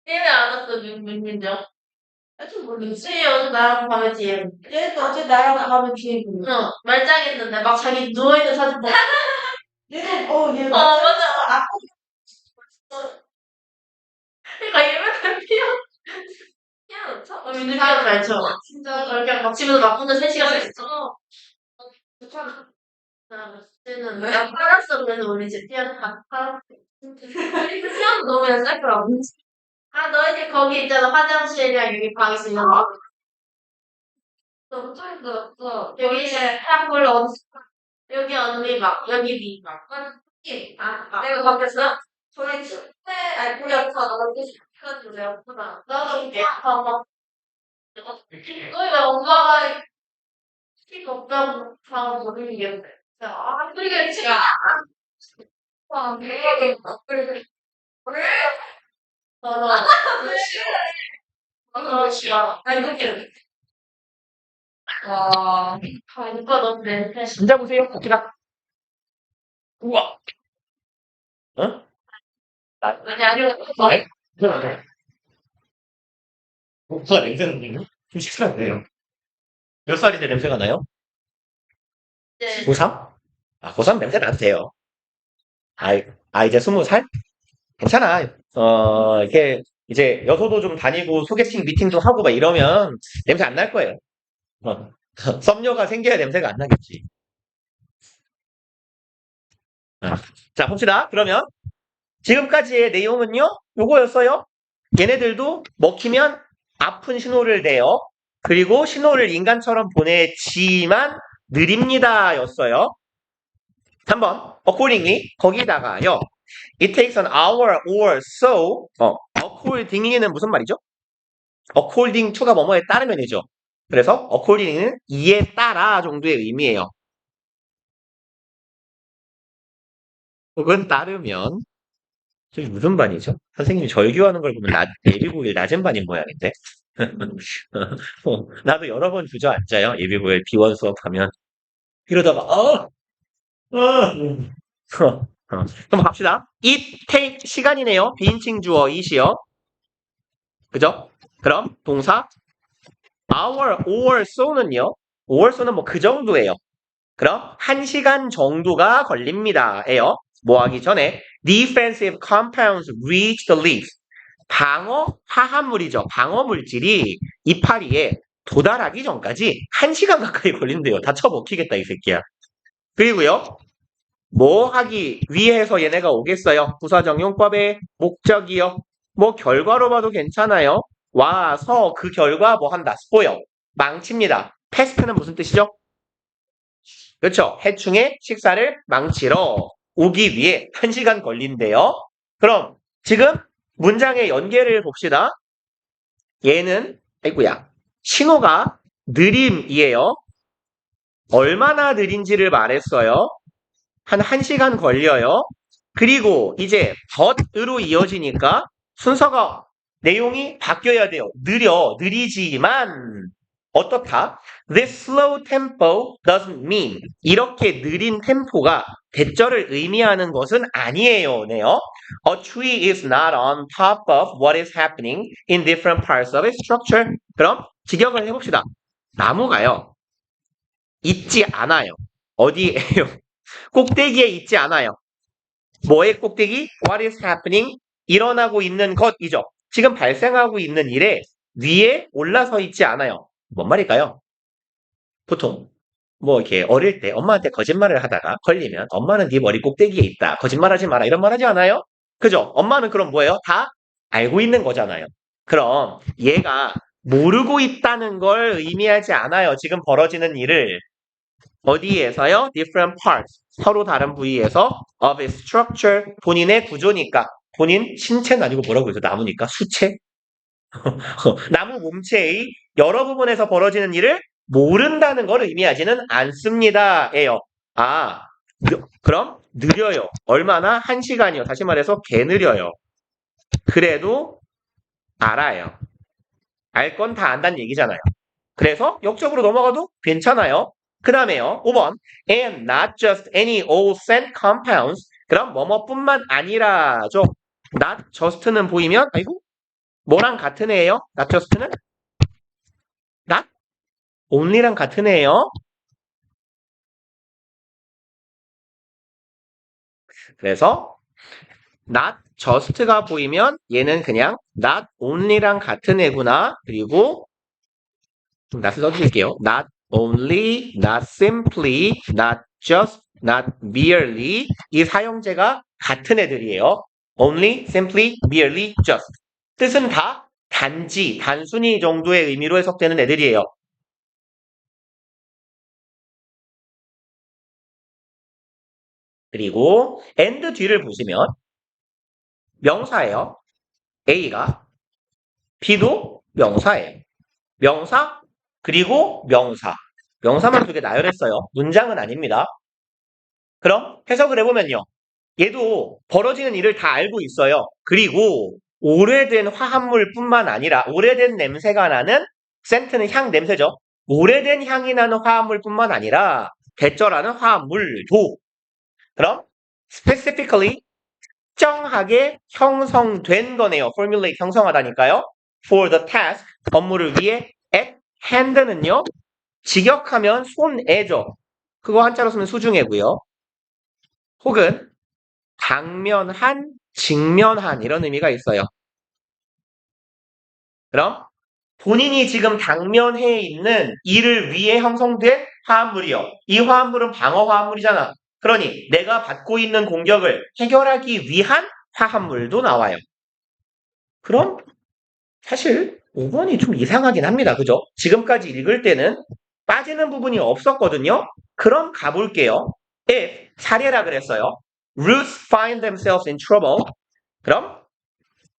때문에 안 왔어, 민정. 하여튼 모르겠어. 어제 나랑 밤에 뒤에. 얘도 어제 나랑 밤에 뒤에. 말짱했는데, 막 자기 누워있는 사진 보고. 얘 맞아. 그러니까 얘 맨날 피아노 쳐? 민정 피아노 잘 쳐. 진짜. 그냥 막 집에서 막 혼자 3시간 했어. 그때는 내가 팔았어. 그래서 우리 집 피아노 다 팔았어. 피아노 너무 얇더라고. 너희들 거기 있잖아. 화장실이랑 여기 방 있으면. 너무 소리 들었어. 여기 한글 여기 언니 막, 여기 니 막. 내가 밖에서 저희 때, 우리 아빠 나가고 싶어가지고 내가 아프다. 나도 이렇게 막, 너희 왜 엄마가 키 없다고 다 모르겠는데. 그게 지가, 되게, 맞아. 아니, 그렇게. 오빠 너무 멘탈. 앉아보세요, 복희가. 우와. 어? 아니, 네? 그러네. 뭐가 냄새 나네요? 좀 식상한데요. 몇 살이 때 냄새가 나요? 이제, 고3? 고3 냄새 나도 돼요. 이제 20살? 괜찮아. 이렇게, 이제 여소도 좀 다니고 소개팅 미팅도 하고 막 이러면 냄새 안 날 거예요. 어. 썸녀가 생겨야 냄새가 안 나겠지. 어. 자, 봅시다. 그러면 지금까지의 내용은요, 요거였어요. 얘네들도 먹히면 아픈 신호를 내요. 그리고 신호를 인간처럼 보내지만 느립니다 였어요. 3번, accordingly, 거기다가요. It takes an hour or so. accordingly는 무슨 말이죠? according to가 뭐뭐에 따르면이죠. 그래서 accordingly는 이에 따라 정도의 의미예요. 혹은 따르면. 저기 무슨 반이죠? 선생님이 절교하는 걸 보면 예비고일 낮은 반인 모양인데. 나도 여러 번 주저앉아요. 예비고일 비원 수업하면. 이러다가 그럼 갑시다. it take 시간이네요. 비인칭 주어 it이요. 그죠? 그럼 동사 hour or so는요. or so는 뭐 그 정도예요. 그럼 1시간 정도가 걸립니다. 에요. 뭐 하기 전에 defensive compounds reach the leaf. 방어 화합물이죠. 방어 물질이 이파리에 도달하기 전까지 1시간 가까이 걸린대요. 다쳐 먹히겠다 이 새끼야. 그리고요. 뭐 하기 위해서 얘네가 오겠어요? 부사정용법의 목적이요. 뭐 결과로 봐도 괜찮아요. 와서 그 결과 뭐 한다? spoil. 망칩니다. 패스트는 무슨 뜻이죠? 그렇죠. 해충의 식사를 망치러 오기 위해 1시간 걸린대요. 그럼 지금 문장의 연계를 봅시다. 얘는 아이고야 신호가 느림이에요. 얼마나 느린지를 말했어요. 한 1시간 걸려요. 그리고 이제 but으로 이어지니까 순서가 내용이 바뀌어야 돼요. 느리지만 어떻다? This slow tempo doesn't mean 이렇게 느린 템포가 대절을 의미하는 것은 아니에요. 네요. A tree is not on top of what is happening in different parts of its structure. 그럼 직역을 해봅시다. 나무가요. 있지 않아요. 어디에요? 꼭대기에 있지 않아요. 뭐의 꼭대기? What is happening? 일어나고 있는 것이죠. 지금 발생하고 있는 일에 위에 올라서 있지 않아요. 뭔 말일까요? 보통 뭐 이렇게 어릴 때 엄마한테 거짓말을 하다가 걸리면 엄마는 네 머리 꼭대기에 있다. 거짓말하지 마라. 이런 말 하지 않아요? 그죠? 엄마는 그럼 뭐예요? 다 알고 있는 거잖아요. 그럼 얘가 모르고 있다는 걸 의미하지 않아요. 지금 벌어지는 일을 어디에서요? different parts. 서로 다른 부위에서 of its structure. 본인의 구조니까. 본인 신체는 아니고 뭐라고 그러죠? 나무니까 수체? 나무 몸체의 여러 부분에서 벌어지는 일을 모른다는 걸 의미하지는 않습니다. 예요. 아, 그럼 느려요. 얼마나? 1시간이요. 다시 말해서 개 느려요. 그래도 알아요. 알 건 다 안다는 얘기잖아요. 그래서 역적으로 넘어가도 괜찮아요. 그 다음에요. 5번. And not just any old scent compounds. 그럼 뭐뭐뿐만 아니라죠. not just는 보이면 아이고 뭐랑 같은 애예요? not just는 not only랑 같은 애예요. 그래서 not just가 보이면 얘는 그냥 not only랑 같은 애구나. 그리고 좀 not을 써드릴게요. not only, not simply, not just, not merely 이 사용제가 같은 애들이에요. only, simply, merely, just 뜻은 다 단지, 단순히 정도의 의미로 해석되는 애들이에요. 그리고 and 뒤를 보시면 명사예요. A가 B도 명사예요. 명사 그리고 명사. 명사만 두 개 나열했어요. 문장은 아닙니다. 그럼 해석을 해보면요. 얘도 벌어지는 일을 다 알고 있어요. 그리고 오래된 화합물뿐만 아니라 오래된 냄새가 나는 센트는 향 냄새죠. 오래된 향이 나는 화합물뿐만 아니라 대절하는 화합물도 그럼 specifically 특정하게 형성된 거네요. formulate 형성하다니까요. for the task 업무를 위해 at hand는요. 직역하면 손애죠. 그거 한자로 쓰면 수중애고요. 혹은 당면한, 직면한 이런 의미가 있어요. 그럼 본인이 지금 당면해 있는 일을 위해 형성된 화합물이요. 이 화합물은 방어 화합물이잖아. 그러니 내가 받고 있는 공격을 해결하기 위한 화합물도 나와요. 그럼 사실 5번이 좀 이상하긴 합니다. 그죠? 지금까지 읽을 때는 빠지는 부분이 없었거든요. 그럼 가볼게요. if 사례라 그랬어요. Roots find themselves in trouble. 그럼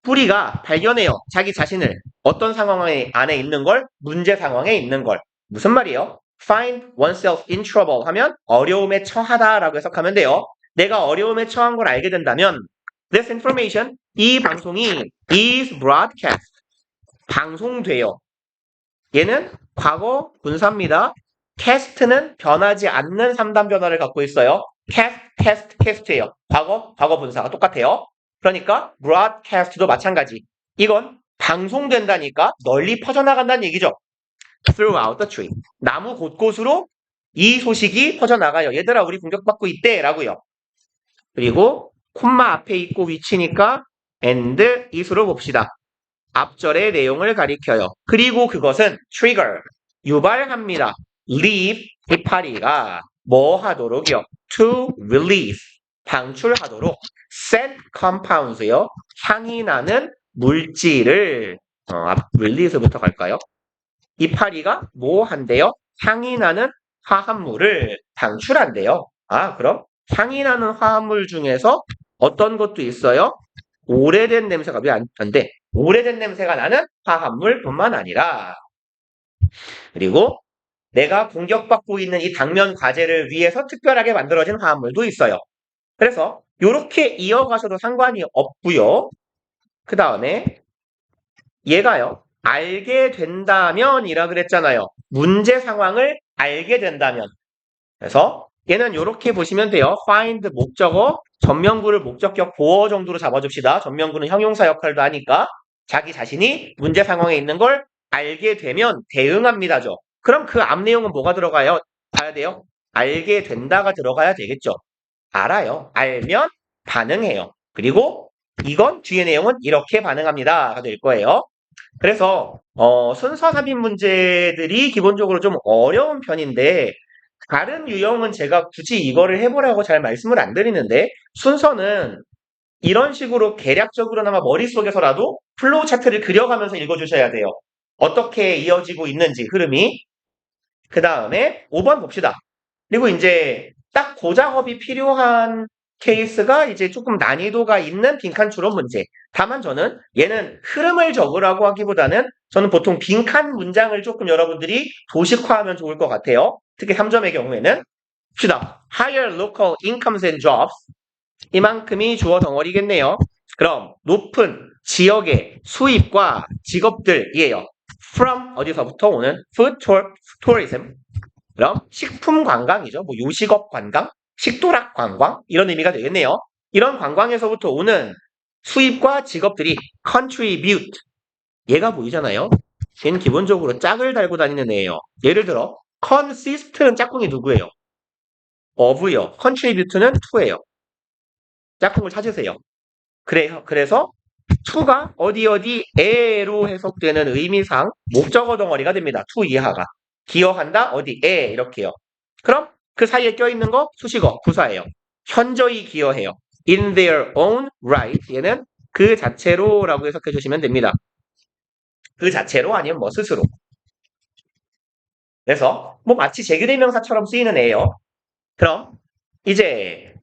뿌리가 발견해요. 자기 자신을 어떤 상황 안에 있는 걸? 문제 상황에 있는 걸. 무슨 말이에요? Find oneself in trouble 하면 어려움에 처하다라고 해석하면 돼요. 내가 어려움에 처한 걸 알게 된다면 This information, 이 방송이 is broadcast. 방송돼요. 얘는 과거 분사입니다. cast는 변하지 않는 3단 변화를 갖고 있어요. cast예요. 과거 분사가 똑같아요. 그러니까 broadcast도 마찬가지. 이건 방송된다니까 널리 퍼져나간다는 얘기죠. throughout the tree. 나무 곳곳으로 이 소식이 퍼져나가요. 얘들아 우리 공격받고 있대 라고요. 그리고 콤마 앞에 있고 위치니까 and is로 봅시다. 앞절의 내용을 가리켜요. 그리고 그것은 trigger, 유발합니다. leave, 이파리가 뭐 하도록이요? to release, 방출하도록 scent compounds요. 향이 나는 물질을 release부터 갈까요? 이파리가 뭐 한대요? 향이 나는 화합물을 방출한대요. 아, 그럼 향이 나는 화합물 중에서 어떤 것도 있어요? 오래된 냄새가 왜 안 돼? 오래된 냄새가 나는 화합물뿐만 아니라 그리고 내가 공격받고 있는 이 당면 과제를 위해서 특별하게 만들어진 화합물도 있어요. 그래서 이렇게 이어가셔도 상관이 없고요. 그 다음에 얘가요. 알게 된다면이라 그랬잖아요. 문제 상황을 알게 된다면. 그래서 얘는 이렇게 보시면 돼요. find 목적어, 전면구를 목적격 보어 정도로 잡아줍시다. 전면구는 형용사 역할도 하니까 자기 자신이 문제 상황에 있는 걸 알게 되면 대응합니다죠. 그럼 그 앞 내용은 뭐가 들어가요? 봐야 돼요. 알게 된다가 들어가야 되겠죠. 알아요. 알면 반응해요. 그리고 이건 뒤의 내용은 이렇게 반응합니다가 될 거예요. 그래서 순서 삽입 문제들이 기본적으로 좀 어려운 편인데 다른 유형은 제가 굳이 이거를 해보라고 잘 말씀을 안 드리는데 순서는 이런 식으로 계략적으로나마 머릿속에서라도 플로우 차트를 그려가면서 읽어주셔야 돼요. 어떻게 이어지고 있는지 흐름이. 그 다음에 5번 봅시다. 그리고 이제 딱 고작업이 필요한 케이스가 이제 조금 난이도가 있는 빈칸 추론 문제. 다만 저는 얘는 흐름을 적으라고 하기보다는 저는 보통 빈칸 문장을 조금 여러분들이 도식화하면 좋을 것 같아요. 특히 3점의 경우에는 봅시다. Higher local incomes and jobs. 이만큼이 주어 덩어리겠네요. 그럼 높은 지역의 수입과 직업들이에요. From 어디서부터 오는 food tourism. 그럼 식품 관광이죠. 뭐 요식업 관광, 식도락 관광 이런 의미가 되겠네요. 이런 관광에서부터 오는 수입과 직업들이 contribute. 얘가 보이잖아요. 얘는 기본적으로 짝을 달고 다니는 애예요. 예를 들어 consist는 짝꿍이 누구예요? of요. contribute는 to예요. 짝꿍을 찾으세요. 그래서 to가 어디에로 해석되는 의미상 목적어 덩어리가 됩니다. to 이하가. 기여한다 어디에 이렇게요. 그럼 그 사이에 껴있는 거 수식어 부사예요. 현저히 기여해요. in their own right. 얘는 그 자체로 라고 해석해 주시면 됩니다. 그 자체로 아니면 뭐 스스로. 그래서 뭐 마치 제규대명사처럼 쓰이는 애예요. 그럼 이제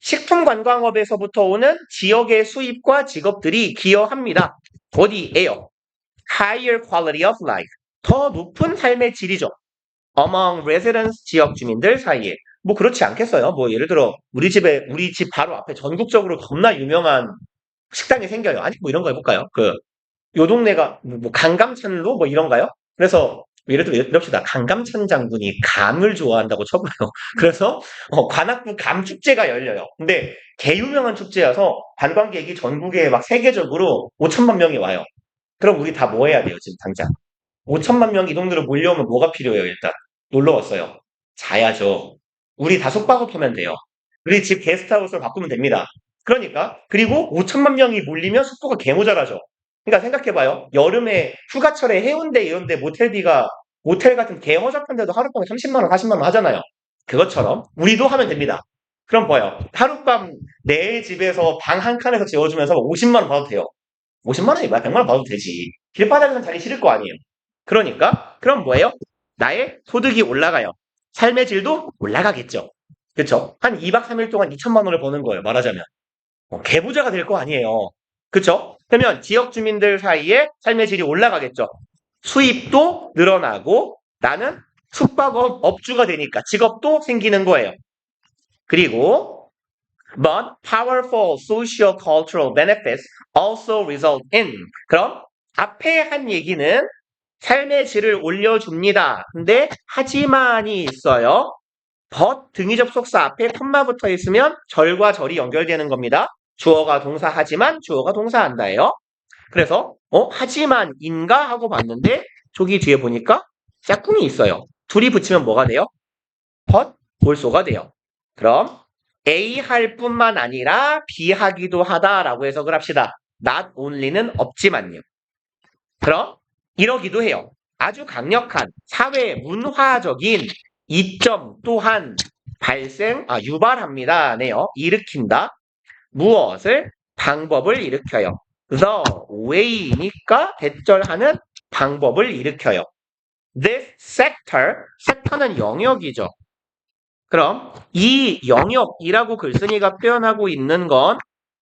식품관광업에서부터 오는 지역의 수입과 직업들이 기여합니다. 어디에요? Higher quality of life. 더 높은 삶의 질이죠. Among residents, 지역 주민들 사이에. 뭐 그렇지 않겠어요? 뭐 예를 들어 우리 집 바로 앞에 전국적으로 겁나 유명한 식당이 생겨요. 아니 뭐 이런 거 해볼까요? 요 동네가 뭐 강감찬로 뭐 이런가요? 그래서 예를 들어 이럽시다. 강감찬 장군이 감을 좋아한다고 쳐봐요. 그래서 관악구 감축제가 열려요. 근데 개유명한 축제여서 관광객이 전국에 막 세계적으로 5천만 명이 와요. 그럼 우리 다 뭐 해야 돼요, 지금 당장? 5천만 명이 이 동네로 몰려오면 뭐가 필요해요, 일단? 놀러 왔어요. 자야죠. 우리 다 숙박업하면 돼요. 우리 집 게스트하우스로 바꾸면 됩니다. 그러니까 그리고 5천만 명이 몰리면 숙소가 개모자라죠. 그러니까 생각해봐요. 여름에 휴가철에 해운대 이런 데 모텔비가 모텔 같은 개허접한 데도 하룻밤에 30만 원, 40만 원 하잖아요. 그것처럼 우리도 하면 됩니다. 그럼 뭐예요? 하룻밤 내 집에서 방 한 칸에서 재워주면서 50만 원 받아도 돼요. 50만 원이 뭐야? 100만 원 받아도 되지. 길바닥에서 자기 싫을 거 아니에요. 그러니까 그럼 뭐예요? 나의 소득이 올라가요. 삶의 질도 올라가겠죠. 그쵸? 한 2박 3일 동안 2천만 원을 버는 거예요. 말하자면. 개부자가 될 거 아니에요. 그쵸? 그러면 지역 주민들 사이에 삶의 질이 올라가겠죠. 수입도 늘어나고 나는 숙박업 업주가 되니까 직업도 생기는 거예요. 그리고 but powerful social cultural benefits also result in. 그럼 앞에 한 얘기는 삶의 질을 올려줍니다. 근데 하지만이 있어요. but 등위 접속사 앞에 콤마 붙어 있으면 절과 절이 연결되는 겁니다. 주어가 동사 하지만 주어가 동사 한다예요. 그래서 하지만인가 하고 봤는데 저기 뒤에 보니까 짝꿍이 있어요. 둘이 붙이면 뭐가 돼요? but 볼소가 돼요. 그럼 A 할 뿐만 아니라 B 하기도 하다라고 해석을 합시다. not only는 없지만요. 그럼 이러기도 해요. 아주 강력한 사회 문화적인 이점 또한 유발합니다. 네요. 일으킨다. 무엇을? 방법을 일으켜요. The way니까 대절하는 방법을 일으켜요. This sector는 영역이죠. 그럼 이 영역이라고 글쓴이가 표현하고 있는 건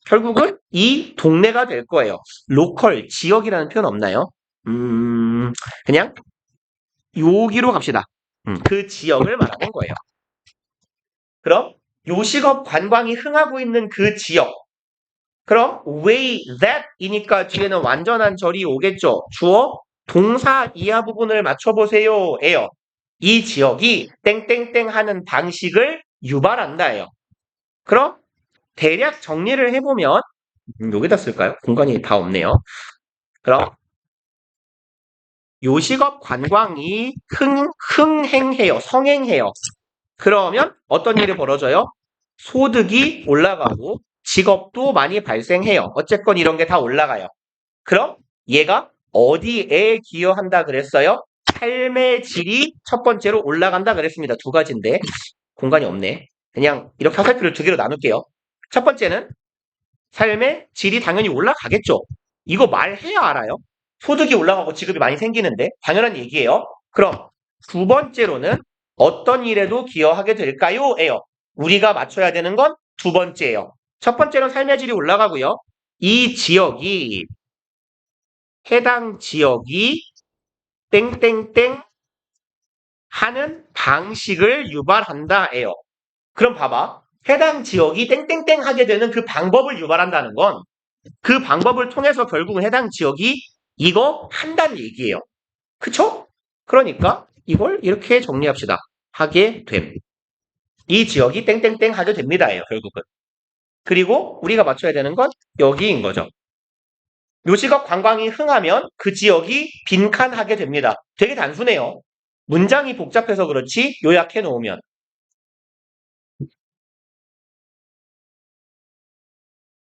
결국은 이 동네가 될 거예요. 로컬, 지역이라는 표현 없나요? 그냥 여기로 갑시다. 그 지역을 말하는 거예요. 그럼 요식업 관광이 흥하고 있는 그 지역. 그럼 way that 이니까 뒤에는 완전한 절이 오겠죠. 주어 동사 이하 부분을 맞춰보세요. 에요. 이 지역이 땡땡땡 하는 방식을 유발한다예요. 그럼 대략 정리를 해보면 여기다 쓸까요? 공간이 다 없네요. 그럼 요식업 관광이 흥행해요. 성행해요. 그러면 어떤 일이 벌어져요? 소득이 올라가고 직업도 많이 발생해요. 어쨌건 이런 게 다 올라가요. 그럼 얘가 어디에 기여한다 그랬어요? 삶의 질이 첫 번째로 올라간다 그랬습니다. 두 가지인데 공간이 없네. 그냥 이렇게 화살표를 두 개로 나눌게요. 첫 번째는 삶의 질이 당연히 올라가겠죠. 이거 말해야 알아요. 소득이 올라가고 직업이 많이 생기는데 당연한 얘기예요. 그럼 두 번째로는 어떤 일에도 기여하게 될까요? 예요. 우리가 맞춰야 되는 건 두 번째예요. 첫 번째는 삶의 질이 올라가고요. 이 지역이 해당 지역이 땡땡땡 하는 방식을 유발한다예요. 그럼 봐봐. 해당 지역이 땡땡땡 하게 되는 그 방법을 유발한다는 건 그 방법을 통해서 결국은 해당 지역이 이거 한다는 얘기예요. 그쵸? 그러니까 이걸 이렇게 정리합시다. 하게 됨. 이 지역이 땡땡땡 하게 됩니다예요. 결국은. 그리고 우리가 맞춰야 되는 건 여기인 거죠. 요지가 관광이 흥하면 그 지역이 빈칸하게 됩니다. 되게 단순해요. 문장이 복잡해서 그렇지 요약해 놓으면.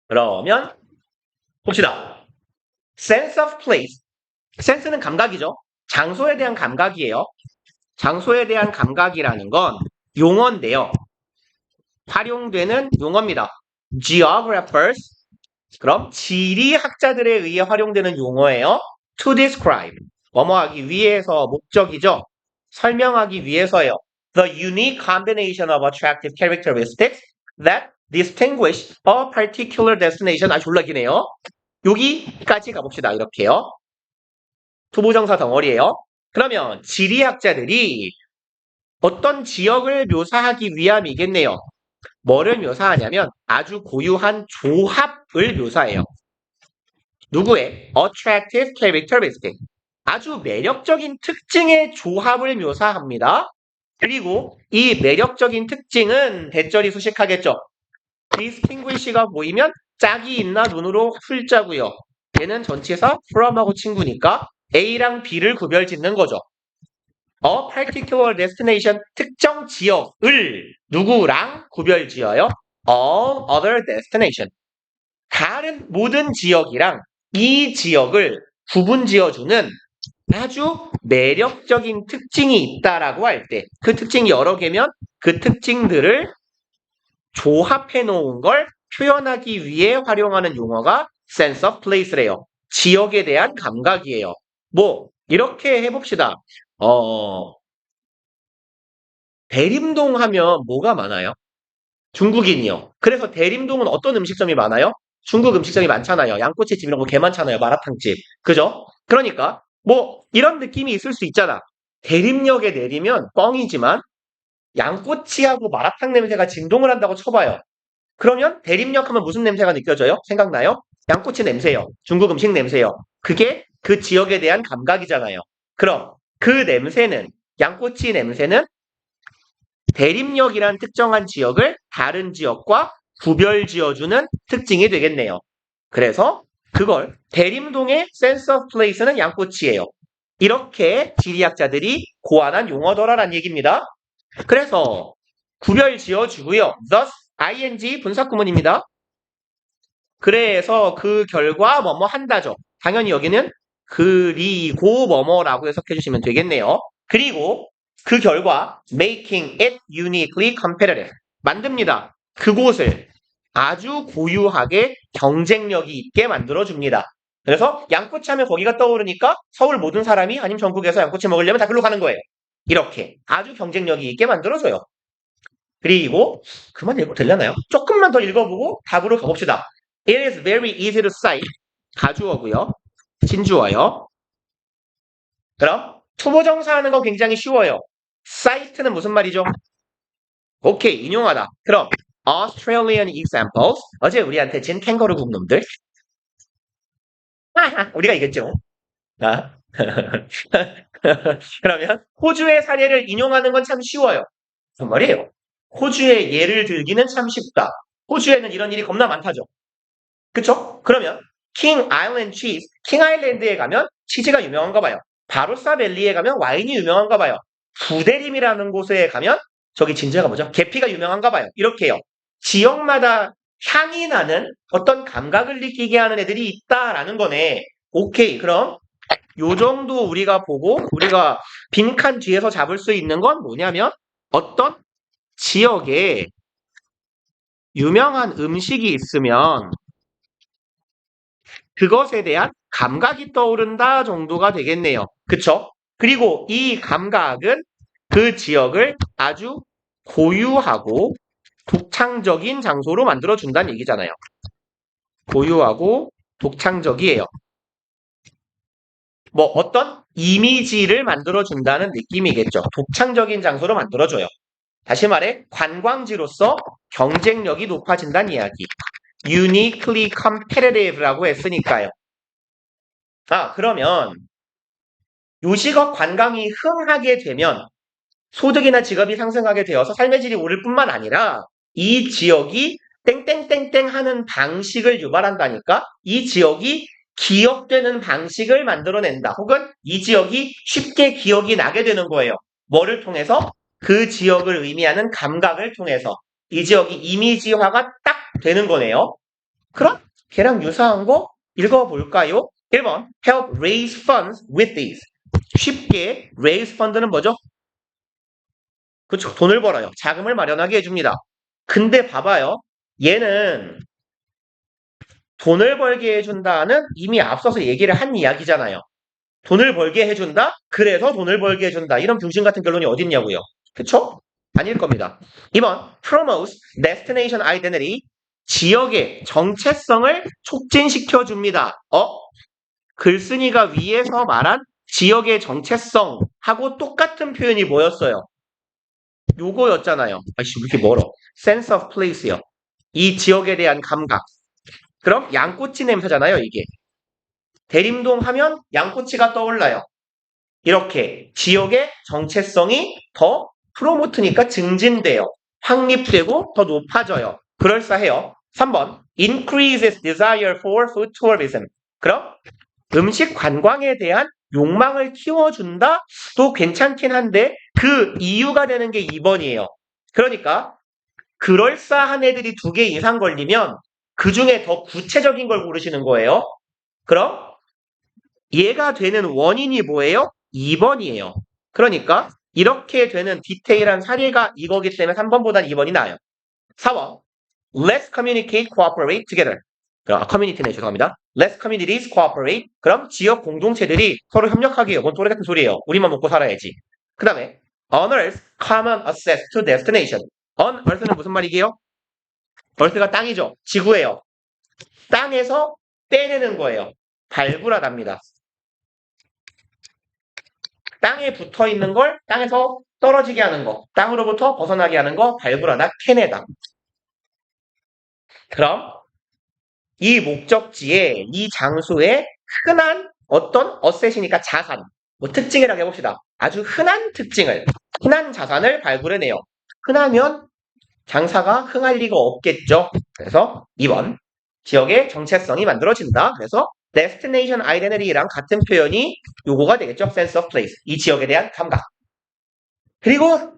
그러면 봅시다. sense of place. sense는 감각이죠. 장소에 대한 감각이에요. 장소에 대한 감각이라는 건 용어인데요. 활용되는 용어입니다. geographers. 그럼 지리학자들에 의해 활용되는 용어예요. to describe. 뭐뭐하기 위해서 목적이죠. 설명하기 위해서예요. The unique combination of attractive characteristics that distinguish a particular destination. 아, 졸라 기네요. 여기까지 가봅시다. 이렇게요. 투부정사 덩어리예요. 그러면 지리학자들이 어떤 지역을 묘사하기 위함이겠네요. 뭐를 묘사하냐면 아주 고유한 조합을 묘사해요. 누구의? attractive characteristic. 아주 매력적인 특징의 조합을 묘사합니다. 그리고 이 매력적인 특징은 대절이 수식하겠죠. distinguish가 보이면 짝이 있나 눈으로 풀자고요. 얘는 전치사 from하고 친구니까 A랑 B를 구별짓는 거죠. A particular destination, 특정 지역을 누구랑 구별지어요? All other destination. 다른 모든 지역이랑 이 지역을 구분지어주는 아주 매력적인 특징이 있다라고 할 때, 그 특징이 여러 개면 그 특징들을 조합해 놓은 걸 표현하기 위해 활용하는 용어가 sense of place래요. 지역에 대한 감각이에요. 뭐 이렇게 해봅시다. 대림동 하면 뭐가 많아요? 중국인이요. 그래서 대림동은 어떤 음식점이 많아요? 중국 음식점이 많잖아요. 양꼬치집 이런 거 개 많잖아요. 마라탕집. 그죠? 그러니까 뭐 이런 느낌이 있을 수 있잖아. 대림역에 내리면 뻥이지만 양꼬치하고 마라탕 냄새가 진동을 한다고 쳐봐요. 그러면 대림역 하면 무슨 냄새가 느껴져요? 생각나요? 양꼬치 냄새요. 중국 음식 냄새요. 그게 그 지역에 대한 감각이잖아요. 그럼 그 냄새는 양꼬치 냄새는 대림역이란 특정한 지역을 다른 지역과 구별 지어주는 특징이 되겠네요. 그래서 그걸 대림동의 sense of place는 양꼬치예요. 이렇게 지리학자들이 고안한 용어더라라는 얘기입니다. 그래서 구별 지어주고요. thus, ing 분사구문입니다. 그래서 그 결과 뭐뭐 한다죠. 당연히 여기는 그리고 뭐뭐라고 해석해 주시면 되겠네요. 그리고 그 결과 making it uniquely competitive. 만듭니다. 그곳을 아주 고유하게 경쟁력이 있게 만들어줍니다. 그래서 양꼬치 하면 거기가 떠오르니까 서울 모든 사람이 아니면 전국에서 양꼬치 먹으려면 다 글로 가는 거예요. 이렇게 아주 경쟁력이 있게 만들어줘요. 그리고 그만 읽어도 되려나요? 조금만 더 읽어보고 답으로 가봅시다. It is very easy to cite. 가주어고요. 진주어요. 그럼 투부정사 하는 거 굉장히 쉬워요. cite는 무슨 말이죠? 오케이, 인용하다. 그럼 Australian examples. 어제 우리한테 진 캥거루 굽놈들. 우리가 이겼죠. 아. 그러면 호주의 사례를 인용하는 건 참 쉬워요. 무슨 말이에요? 호주의 예를 들기는 참 쉽다. 호주에는 이런 일이 겁나 많다죠. 그쵸? 그러면 킹 아일랜드 치즈, 킹 아일랜드에 가면 치즈가 유명한가 봐요. 바로사 밸리에 가면 와인이 유명한가 봐요. 부대림이라는 곳에 가면 저기 진주가 뭐죠? 계피가 유명한가 봐요. 이렇게요. 지역마다 향이 나는 어떤 감각을 느끼게 하는 애들이 있다라는 거네. 오케이, 그럼 요 정도 우리가 보고 우리가 빈칸 뒤에서 잡을 수 있는 건 뭐냐면 어떤 지역에 유명한 음식이 있으면 그것에 대한 감각이 떠오른다 정도가 되겠네요. 그쵸? 그리고 이 감각은 그 지역을 아주 고유하고 독창적인 장소로 만들어준다는 얘기잖아요. 고유하고 독창적이에요. 뭐 어떤 이미지를 만들어준다는 느낌이겠죠. 독창적인 장소로 만들어줘요. 다시 말해 관광지로서 경쟁력이 높아진다는 이야기. uniquely competitive라고 했으니까요. 그러면 요식업 관광이 흥하게 되면 소득이나 직업이 상승하게 되어서 삶의 질이 오를 뿐만 아니라 이 지역이 땡땡땡땡 하는 방식을 유발한다니까 이 지역이 기억되는 방식을 만들어낸다. 혹은 이 지역이 쉽게 기억이 나게 되는 거예요. 뭐를 통해서? 그 지역을 의미하는 감각을 통해서 이 지역이 이미지화가 딱 되는 거네요. 그럼 걔랑 유사한 거 읽어볼까요? 1번 Help raise funds with these. 쉽게 raise fund는 뭐죠? 그쵸, 돈을 벌어요. 자금을 마련하게 해줍니다. 근데 봐봐요. 얘는 돈을 벌게 해준다는 이미 앞서서 얘기를 한 이야기잖아요. 돈을 벌게 해준다? 그래서 돈을 벌게 해준다. 이런 병신 같은 결론이 어딨냐고요. 그쵸? 아닐 겁니다. 2번 promotes destination identity. 지역의 정체성을 촉진시켜줍니다. 글쓴이가 위에서 말한 지역의 정체성하고 똑같은 표현이 뭐였어요? 요거였잖아요. 아이씨, 왜 이렇게 멀어? sense of place요. 이 지역에 대한 감각. 그럼 양꼬치 냄새잖아요, 이게. 대림동 하면 양꼬치가 떠올라요. 이렇게 지역의 정체성이 더 프로모트니까 증진돼요. 확립되고 더 높아져요. 그럴싸해요. 3번 increases desire for food tourism. 그럼 음식 관광에 대한 욕망을 키워준다? 또 괜찮긴 한데 그 이유가 되는 게 2번이에요. 그러니까 그럴싸한 애들이 2개 이상 걸리면 그 중에 더 구체적인 걸 고르시는 거예요. 그럼 얘가 되는 원인이 뭐예요? 2번이에요. 그러니까 이렇게 되는 디테일한 사례가 이거기 때문에 3번보다는 2번이 나아요. 4번 Let's communicate, cooperate together. 커뮤니티네, 죄송합니다. Let's communities cooperate. 그럼 지역 공동체들이 서로 협력하게 해요. 뭔 또래 같은 소리예요. 우리만 먹고 살아야지. 그 다음에 unearth common access to destination. unearth는 무슨 말이게요? earth가 땅이죠. 지구예요. 땅에서 떼내는 거예요. 발굴하답니다. 땅에 붙어 있는 걸 땅에서 떨어지게 하는 거, 땅으로부터 벗어나게 하는 거, 발굴하다, 캐내다. 그럼 이 목적지에, 이 장소에 흔한 어떤 어셋이니까 자산, 뭐 특징이라고 해봅시다. 아주 흔한 특징을, 흔한 자산을 발굴해내요. 흔하면 장사가 흥할 리가 없겠죠. 그래서 2번 지역의 정체성이 만들어진다. 그래서 destination identity랑 같은 표현이 요거가 되겠죠. sense of place. 이 지역에 대한 감각. 그리고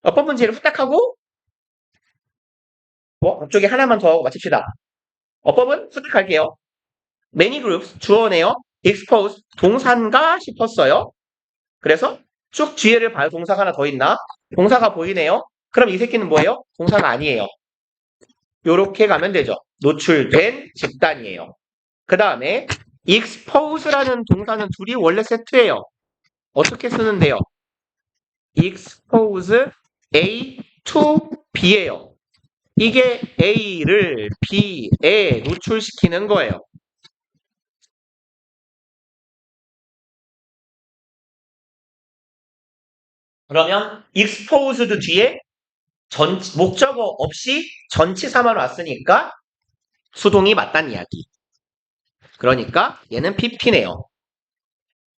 어법 문제를 후딱 하고 앞쪽에 하나만 더 맞춥시다. 어법은 후딱 할게요. many groups 주어네요. expose 동사인가 싶었어요. 그래서 쭉 뒤에를 봐요. 동사가 하나 더 있나? 동사가 보이네요. 그럼 이 새끼는 뭐예요? 동사가 아니에요. 요렇게 가면 되죠. 노출된 집단이에요. 그 다음에 expose라는 동사는 둘이 원래 세트예요. 어떻게 쓰는데요? expose A to B예요. 이게 A를 B에 노출시키는 거예요. 그러면 exposed 뒤에 목적어 없이 전치사만 왔으니까 수동이 맞다는 이야기. 그러니까 얘는 PP네요.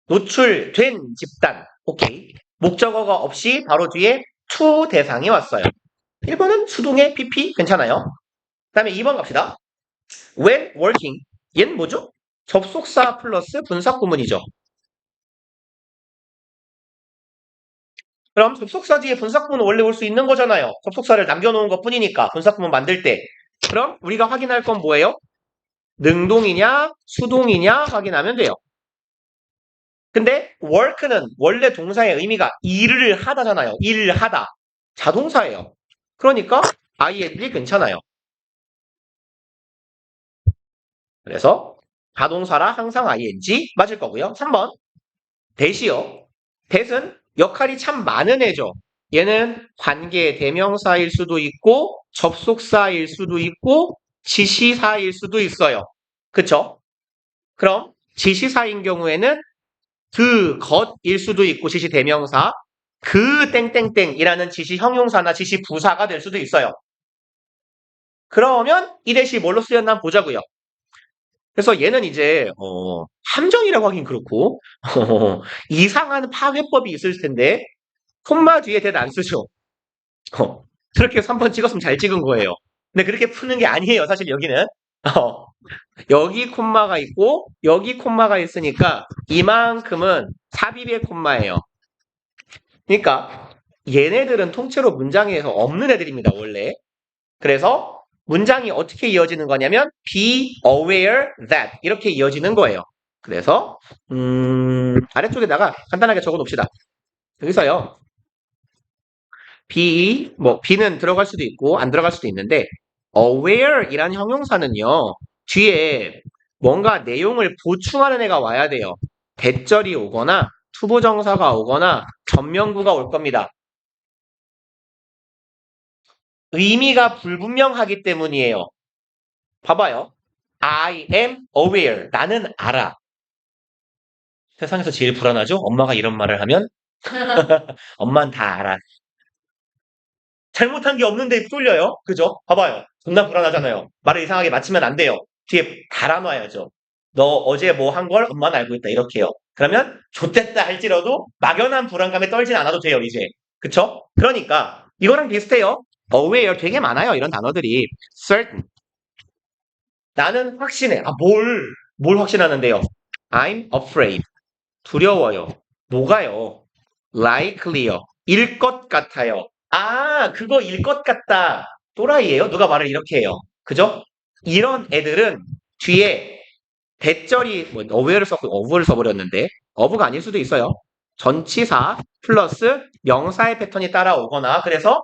노출된 집단. 오케이. 목적어가 없이 바로 뒤에 to 대상이 왔어요. 1번은 수동의 PP 괜찮아요. 그 다음에 2번 갑시다. When working. 얘는 뭐죠? 접속사 플러스 분사구문이죠. 그럼 접속사 뒤에 분사구문 원래 올 수 있는 거잖아요. 접속사를 남겨놓은 것 뿐이니까 분사구문 만들 때. 그럼 우리가 확인할 건 뭐예요? 능동이냐 수동이냐 확인하면 돼요. 근데 work는 원래 동사의 의미가 일을 하다잖아요. 일을 하다. 자동사예요. 그러니까 ing 괜찮아요. 그래서 자동사라 항상 ing 맞을 거고요. 3번 대시요. 대은 역할이 참 많은 애죠. 얘는 관계 대명사일 수도 있고 접속사일 수도 있고 지시사일 수도 있어요. 그쵸? 그럼 지시사인 경우에는 그 것일 수도 있고 지시 대명사 그 땡땡땡이라는 지시 형용사나 지시 부사가 될 수도 있어요. 그러면 이 대시 뭘로 쓰였나 한번 보자고요. 그래서 얘는 이제 함정이라고 하긴 그렇고 이상한 파괴법이 있을 텐데 콤마 뒤에 대도 안 쓰죠. 그렇게 3번 찍었으면 잘 찍은 거예요. 근데 그렇게 푸는 게 아니에요. 사실 여기는 어, 여기 콤마가 있고 여기 콤마가 있으니까 이만큼은 삽입의 콤마예요. 그러니까 얘네들은 통째로 문장에서 없는 애들입니다. 원래. 그래서 문장이 어떻게 이어지는 거냐면 be aware that 이렇게 이어지는 거예요. 그래서 아래쪽에다가 간단하게 적어 놓읍시다. 여기서요. be는 들어갈 수도 있고 안 들어갈 수도 있는데 aware이란 형용사는요. 뒤에 뭔가 내용을 보충하는 애가 와야 돼요. 대절이 오거나 투부정사가 오거나 전명구가 올 겁니다. 의미가 불분명하기 때문이에요. 봐봐요. I am aware. 나는 알아. 세상에서 제일 불안하죠? 엄마가 이런 말을 하면 엄마는 다 알아. 잘못한 게 없는데 쏠려요. 그죠? 봐봐요. 존나 불안하잖아요. 말을 이상하게 맞추면 안 돼요. 뒤에 달아놔야죠. 너 어제 뭐 한 걸 엄마는 알고 있다. 이렇게요. 그러면 좋댔다 할지라도 막연한 불안감에 떨진 않아도 돼요. 이제. 그쵸? 그러니까 이거랑 비슷해요. aware 되게 많아요. 이런 단어들이. certain. 나는 확신해. 뭘 확신하는데요? I'm afraid. 두려워요. 뭐가요? likely요. 일 것 같아요. 아, 그거 일 것 같다. 또라이예요? 누가 말을 이렇게 해요? 그죠? 이런 애들은 뒤에 대절이 뭐 어웨어를 썼고 어브를 써버렸는데 어브가 아닐 수도 있어요. 전치사 플러스 명사의 패턴이 따라오거나 그래서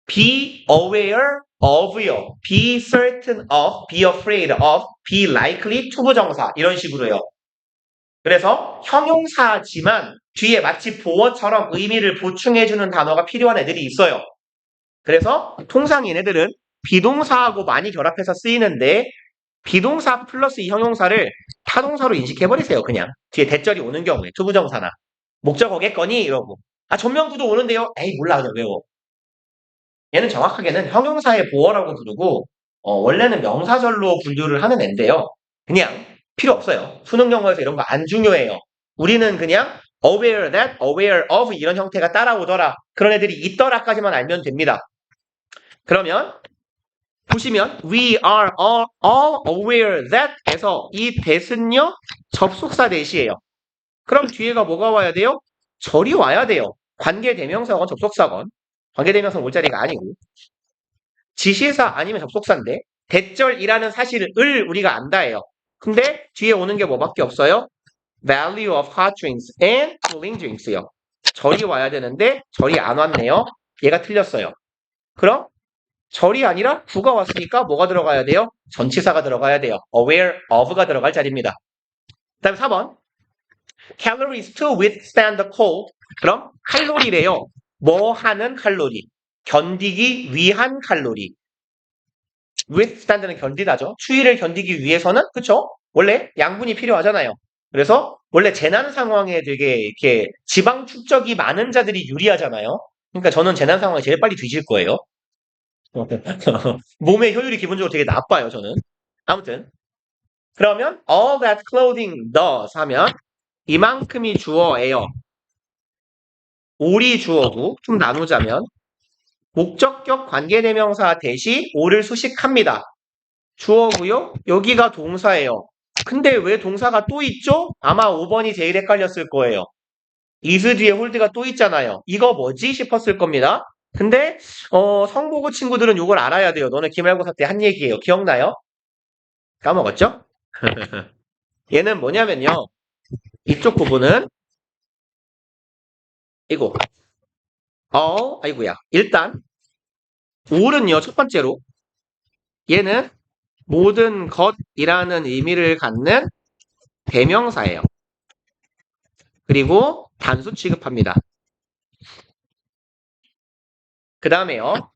be aware of요. be certain of, be afraid of, be likely 투부정사 이런 식으로요. 그래서 형용사지만 뒤에 마치 보어처럼 의미를 보충해주는 단어가 필요한 애들이 있어요. 그래서 통상 얘네들은 비동사하고 많이 결합해서 쓰이는데 비동사 플러스 이 형용사를 타동사로 인식해버리세요. 그냥 뒤에 대절이 오는 경우에 투부정사나 목적어겠거니 이러고 전명구도 오는데요. 에이 몰라 그냥 외워. 얘는 정확하게는 형용사의 보어라고 부르고 원래는 명사절로 분류를 하는 애인데요. 그냥 필요 없어요. 수능 영어에서 이런 거 안 중요해요. 우리는 그냥 aware that, aware of 이런 형태가 따라오더라. 그런 애들이 있더라까지만 알면 됩니다. 그러면 보시면 we are all aware that에서 이 that은요 접속사 that이에요. 그럼 뒤에가 뭐가 와야 돼요? 절이 와야 돼요. 관계대명사건 접속사건. 관계대명사는 올자리가 아니고 지시사 아니면 접속사인데 대절이라는 사실을 우리가 안다예요. 근데 뒤에 오는 게 뭐밖에 없어요? value of hot drinks and cooling drinks요. 절이 와야 되는데 절이 안 왔네요. 얘가 틀렸어요. 그럼 절이 아니라 구가 왔으니까 뭐가 들어가야 돼요? 전치사가 들어가야 돼요. aware of가 들어갈 자리입니다. 그 다음에 4번 calories to withstand the cold. 그럼 칼로리래요. 뭐 하는 칼로리? 견디기 위한 칼로리. withstand는 견디다죠. 추위를 견디기 위해서는 그쵸? 원래 양분이 필요하잖아요. 그래서 원래 재난 상황에 되게 이렇게 지방 축적이 많은 자들이 유리하잖아요. 그러니까 저는 재난 상황에 제일 빨리 뒤질 거예요. 몸의 효율이 기본적으로 되게 나빠요, 저는. 아무튼 그러면 all that clothing does 하면 이만큼이 주어예요. 올이 주어고 좀 나누자면 목적격 관계대명사 대시 올을 수식합니다. 주어고요. 여기가 동사예요. 근데 왜 동사가 또 있죠? 아마 5번이 제일 헷갈렸을 거예요. is 뒤에 홀드가 또 있잖아요. 이거 뭐지? 싶었을 겁니다. 근데 성보고 친구들은 이걸 알아야 돼요. 너네 기말고사 때 한 얘기예요. 기억나요? 까먹었죠? 얘는 뭐냐면요. 이쪽 부분은 이거 아이고야. 일단 all은요, 첫 번째로 얘는 모든 것이라는 의미를 갖는 대명사예요. 그리고 단수 취급합니다. 그 다음에요.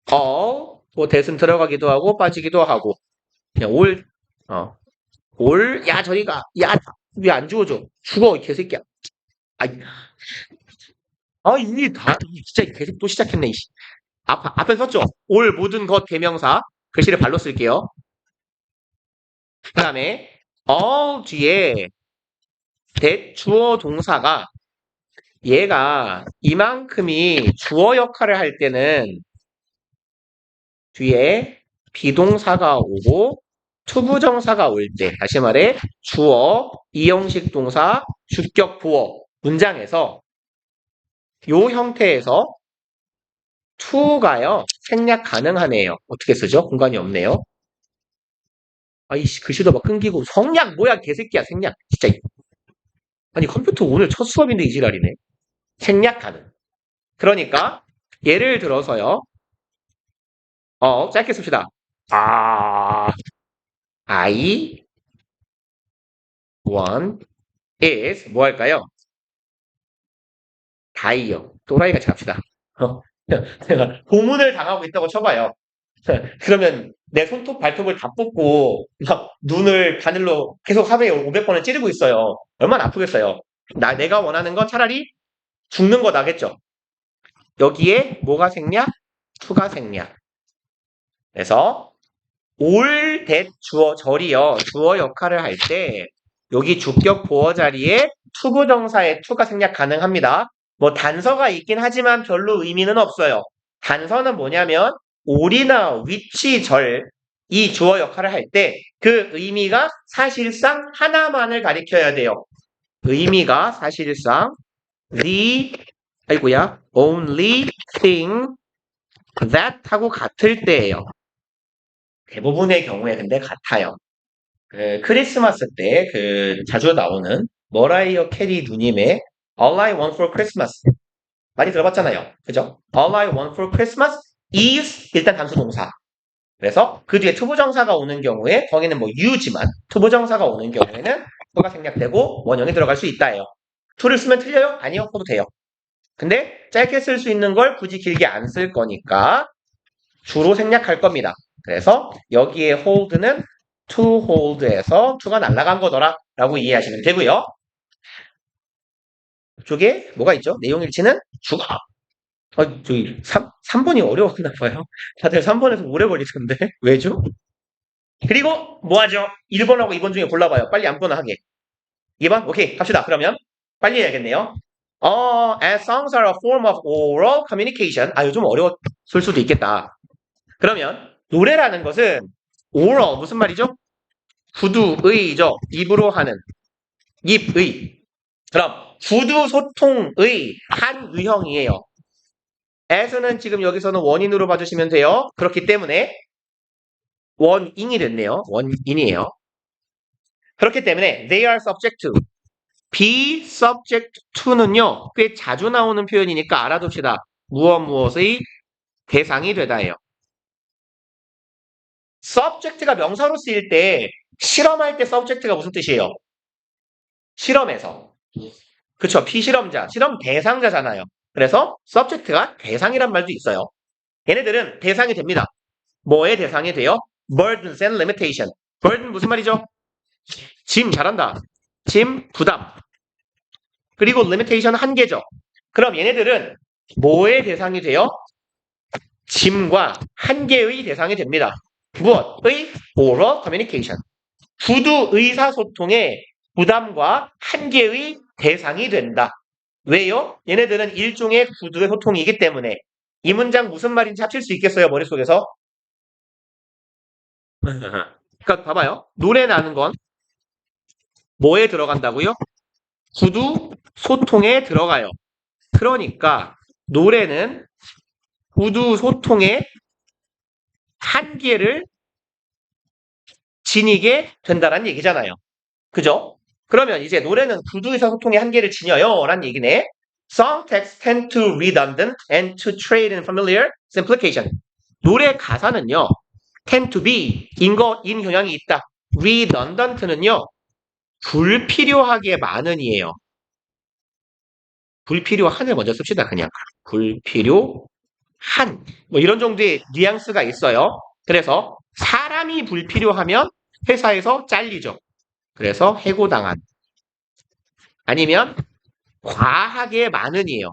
뭐 대신 들어가기도 하고 빠지기도 하고 그냥 야 저리가 야 왜 안 주워줘 죽어 이 개새끼야. 아이 이게 다 진짜 이 개새끼 또 시작했네. 이씨. 앞에 썼죠. 올 모든 것 대명사 글씨를 발로 쓸게요. 그 다음에 뒤에 대주어 동사가 얘가 이만큼이 주어 역할을 할 때는 뒤에 비동사가 오고 투부정사가 올 때, 다시 말해 주어, 이형식 동사, 주격 보어 문장에서 요 형태에서 to가요 생략 가능하네요. 어떻게 쓰죠? 공간이 없네요. 아이씨 글씨도 막 끊기고 성략 뭐야 개새끼야 생략 진짜. 아니 컴퓨터 오늘 첫 수업인데 이 지랄이네. 생략 가능. 그러니까 예를 들어서요. 짧게 씁시다. I want is 뭐 할까요? 다이어. 또라이같이 합시다. 제가 고문을 당하고 있다고 쳐봐요. 그러면 내 손톱, 발톱을 다 뽑고 막 눈을 바늘로 계속 하루에 500번을 찌르고 있어요. 얼마나 아프겠어요. 내가 원하는 건 차라리 죽는 거 나겠죠. 여기에 뭐가 생략? 투가 생략. 그래서 올, that, 주어, 절이요. 주어 역할을 할 때 여기 주격 보어 자리에 투부정사의 투가 생략 가능합니다. 뭐 단서가 있긴 하지만 별로 의미는 없어요. 단서는 뭐냐면 올이나 위치, 절, 이 주어 역할을 할 때 그 의미가 사실상 하나만을 가리켜야 돼요. 의미가 사실상 only thing that 하고 같을 때예요. 대부분의 경우에 근데 같아요. 크리스마스 때 자주 나오는 머라이어 캐리 누님의 All I Want for Christmas 많이 들어봤잖아요. 그죠? All I Want for Christmas is 일단 단수 동사. 그래서 그 뒤에 투부정사가 오는 경우에 거기는 뭐 you지만 투부정사가 오는 경우에는 투가 생략되고 원형이 들어갈 수 있다예요. to를 쓰면 틀려요? 아니요. 써도 돼요. 근데 짧게 쓸 수 있는 걸 굳이 길게 안 쓸 거니까 주로 생략할 겁니다. 그래서 여기에 hold는 to hold에서 to가 날아간 거더라 라고 이해하시면 되고요. 이쪽에 뭐가 있죠? 내용 일치는 주어. 저기 3번이 어려웠나 봐요. 다들 3번에서 오래 걸리던데 왜죠? 그리고 뭐하죠? 1번하고 2번 중에 골라봐요. 빨리 아무거나 하게. 2번? 오케이 갑시다. 그러면 빨리 해야겠네요. As songs are a form of oral communication. 요즘 어려웠을 수도 있겠다. 그러면 노래라는 것은 oral 무슨 말이죠? 구두의죠. 입으로 하는 입의. 그럼 구두 소통의 한 유형이에요. as는 지금 여기서는 원인으로 봐주시면 돼요. 그렇기 때문에 원인이 됐네요. 원인이에요. 그렇기 때문에 they are subject to. be subject to는요. 꽤 자주 나오는 표현이니까 알아둡시다. 무엇의 대상이 되다예요. subject가 명사로 쓰일 때 실험할 때 subject가 무슨 뜻이에요? 실험에서. 그쵸. 피실험자, 실험 대상자잖아요. 그래서 subject가 대상이란 말도 있어요. 얘네들은 대상이 됩니다. 뭐의 대상이 돼요? burdens and limitation. burden 무슨 말이죠? 짐 잘한다. 짐 부담. 그리고 limitation 한계죠. 그럼 얘네들은 뭐의 대상이 돼요? 짐과 한계의 대상이 됩니다. 무엇의? oral communication. 구두 의사소통의 부담과 한계의 대상이 된다. 왜요? 얘네들은 일종의 구두의 소통이기 때문에. 이 문장 무슨 말인지 합칠 수 있겠어요? 머릿속에서? 그러니까 봐봐요. 노래 나는 건 뭐에 들어간다고요? 구두 소통에 들어가요. 그러니까 노래는 구두 소통의 한계를 지니게 된다는 얘기잖아요. 그죠? 그러면 이제 노래는 구두 의사소통의 한계를 지녀요 라는 얘기네. Song texts tend to redundant and to trade in familiar simplification. 노래 가사는요, tend to be, 인 경향이 있다. redundant는요, 불필요하게 많은이에요. 불필요한을 먼저 씁시다, 그냥. 불필요한. 뭐 이런 정도의 뉘앙스가 있어요. 그래서 사람이 불필요하면 회사에서 잘리죠. 그래서 해고당한. 아니면 과하게 많은이에요.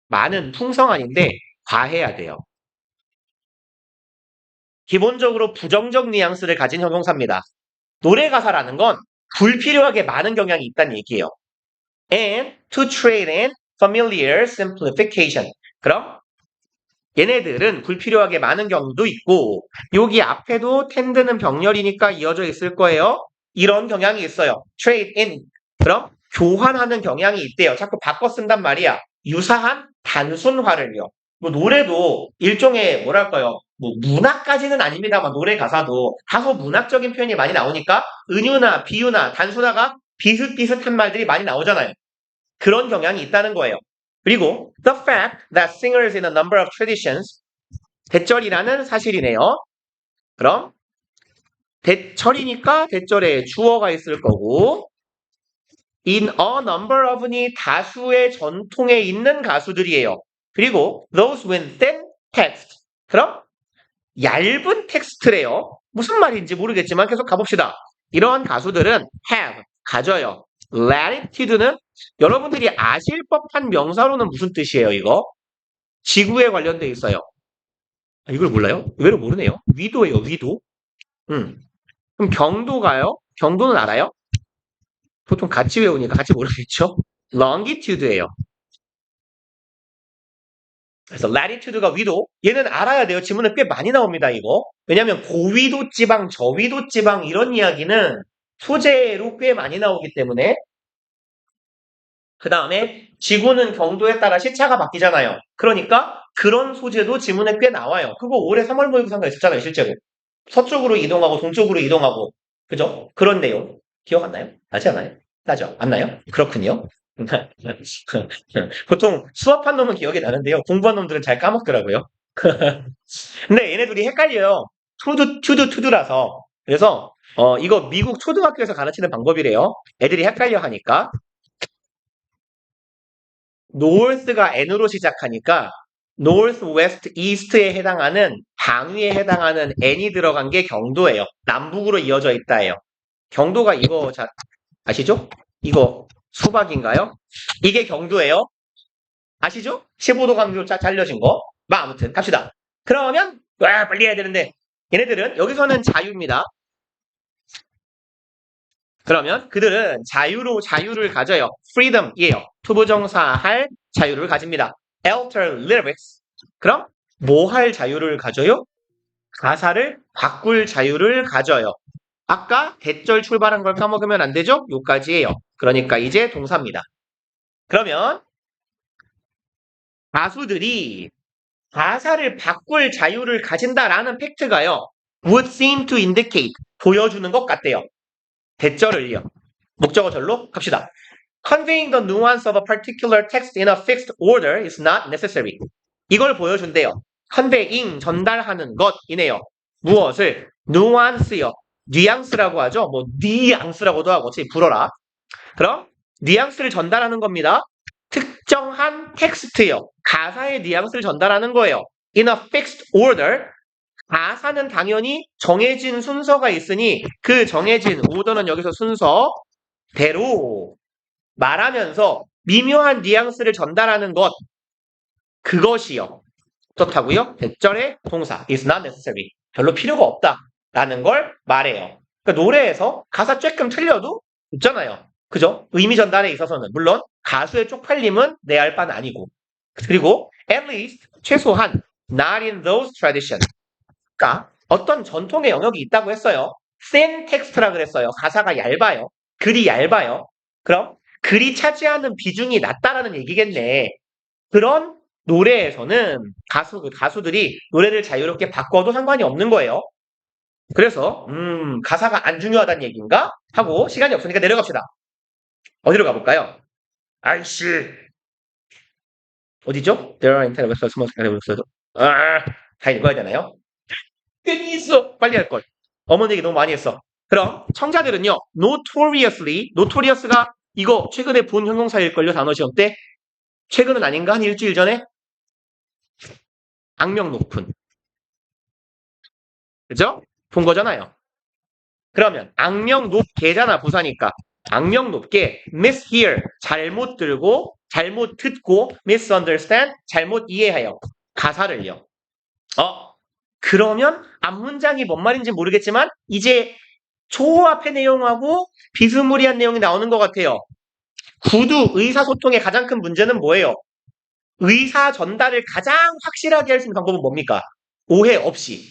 많은 풍성한인데 과해야 돼요. 기본적으로 부정적 뉘앙스를 가진 형용사입니다. 노래 가사라는 건 불필요하게 많은 경향이 있다는 얘기예요. And to trade in familiar simplification. 그럼 얘네들은 불필요하게 많은 경우도 있고 여기 앞에도 tend는 병렬이니까 이어져 있을 거예요. 이런 경향이 있어요. trade in. 그럼 교환하는 경향이 있대요. 자꾸 바꿔 쓴단 말이야. 유사한 단순화를요. 뭐 노래도 일종의 뭐랄까요. 뭐 문학까지는 아닙니다만 노래 가사도 다소 문학적인 표현이 많이 나오니까 은유나 비유나 단순화가 비슷비슷한 말들이 많이 나오잖아요. 그런 경향이 있다는 거예요. 그리고 the fact that singers in a number of traditions 대절이라는 사실이네요. 그럼 대절이니까 대절에 주어가 있을 거고 in a number of니 다수의 전통에 있는 가수들이에요. 그리고 those with thin text 그럼 얇은 텍스트래요. 무슨 말인지 모르겠지만 계속 가봅시다. 이러한 가수들은 have 가져요. latitude는 여러분들이 아실 법한 명사로는 무슨 뜻이에요, 이거? 지구에 관련돼 있어요. 이걸 몰라요? 의외로 모르네요. 위도예요, 위도. 그럼 경도가요? 경도는 알아요? 보통 같이 외우니까 같이 모르겠죠? longitude예요. 그래서 latitude가 위도. 얘는 알아야 돼요. 지문에 꽤 많이 나옵니다, 이거. 왜냐면 고위도 지방, 저위도 지방 이런 이야기는 소재로 꽤 많이 나오기 때문에 그 다음에 지구는 경도에 따라 시차가 바뀌잖아요. 그러니까 그런 소재도 지문에 꽤 나와요. 그거 올해 3월 모의고사가 있었잖아요, 실제로. 서쪽으로 이동하고 동쪽으로 이동하고. 그죠? 그런 내용. 기억 안 나요? 나지 않아요? 나죠? 안 나요? 그렇군요. 보통 수업한 놈은 기억이 나는데요. 공부한 놈들은 잘 까먹더라고요. 근데 얘네 둘이 헷갈려요. 투두라서. 그래서 이거 미국 초등학교에서 가르치는 방법이래요. 애들이 헷갈려 하니까. north가 n으로 시작하니까 north, west, east에 해당하는 방위에 해당하는 n이 들어간 게 경도예요. 남북으로 이어져 있다예요. 경도가 이거 아시죠? 이거 수박인가요? 이게 경도예요. 아시죠? 15도 간으로 잘려진 거. 아무튼 갑시다. 그러면 빨리 해야 되는데 얘네들은 여기서는 자유입니다. 그러면 그들은 자유를 가져요. freedom이에요. 투부정사 할 자유를 가집니다. alter lyrics. 그럼 뭐 할 자유를 가져요? 가사를 바꿀 자유를 가져요. 아까 대절 출발한 걸 까먹으면 안 되죠? 요까지예요. 그러니까 이제 동사입니다. 그러면 가수들이 가사를 바꿀 자유를 가진다라는 팩트가요. would seem to indicate 보여주는 것 같대요. 대절을요. 목적어절로 갑시다. Conveying the nuance of a particular text in a fixed order is not necessary. 이걸 보여준대요. conveying, 전달하는 것이네요. 무엇을? nuance요. 뉘앙스라고 하죠. 뭐 뉘앙스라고도 하고 어차피 불어라. 그럼 뉘앙스를 전달하는 겁니다. 특정한 텍스트요. 가사의 뉘앙스를 전달하는 거예요. In a fixed order. 가사는 당연히 정해진 순서가 있으니 그 정해진 오더는 여기서 순서대로 말하면서 미묘한 뉘앙스를 전달하는 것 그것이요. 어떻다고요? 대절의 동사 is not necessary. 별로 필요가 없다라는 걸 말해요. 그러니까 노래에서 가사 조금 틀려도 있잖아요. 그죠? 의미 전달에 있어서는 물론 가수의 쪽팔림은 내 알 바는 아니고 그리고 at least 최소한 not in those traditions. 그러니까 어떤 전통의 영역이 있다고 했어요. thin text라 그랬어요. 가사가 얇아요. 글이 얇아요. 그럼 글이 차지하는 비중이 낮다라는 얘기겠네. 그런 노래에서는 가수들이 노래를 자유롭게 바꿔도 상관이 없는 거예요. 그래서 가사가 안 중요하다는 얘기인가? 하고 시간이 없으니까 내려갑시다. 어디로 가볼까요? 아이씨. 어디죠? There are internet websites, small scale websites. 다 읽어야 되나요? 괜히 있어. 빨리 할 걸. 어머니 얘기 너무 많이 했어. 그럼 청자들은요. notorious가 이거 최근에 본 형용사일걸요. 단어 시험 때. 최근은 아닌가? 한 일주일 전에? 악명 높은. 그죠? 본 거잖아요. 그러면 악명 높게잖아. 부사니까. 악명 높게 mishear 잘못 들고 잘못 듣고 misunderstand 잘못 이해하여 가사를요. 그러면 앞문장이 뭔 말인지 모르겠지만 이제 조합의 내용하고 비스무리한 내용이 나오는 것 같아요. 구두 의사소통의 가장 큰 문제는 뭐예요? 의사 전달을 가장 확실하게 할 수 있는 방법은 뭡니까? 오해 없이.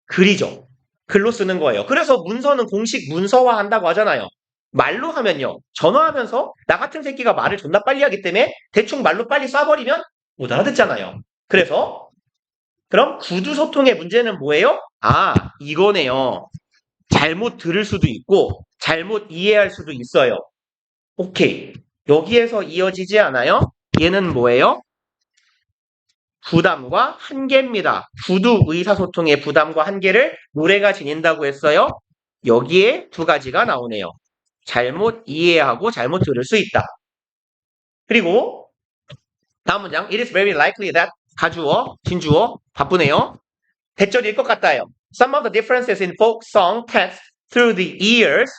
글이죠. 글로 쓰는 거예요. 그래서 문서는 공식 문서화 한다고 하잖아요. 말로 하면요. 전화하면서 나 같은 새끼가 말을 존나 빨리 하기 때문에 대충 말로 빨리 쏴버리면 못 알아듣잖아요. 그래서 그럼 구두 소통의 문제는 뭐예요? 이거네요. 잘못 들을 수도 있고 잘못 이해할 수도 있어요. 오케이. 여기에서 이어지지 않아요? 얘는 뭐예요? 부담과 한계입니다. 구두 의사소통의 부담과 한계를 노래가 지닌다고 했어요. 여기에 두 가지가 나오네요. 잘못 이해하고 잘못 들을 수 있다. 그리고 다음 문장 It is very likely that 가주어, 진주어 바쁘네요. 대절일 것 같아요. Some of the differences in folk song text through the years.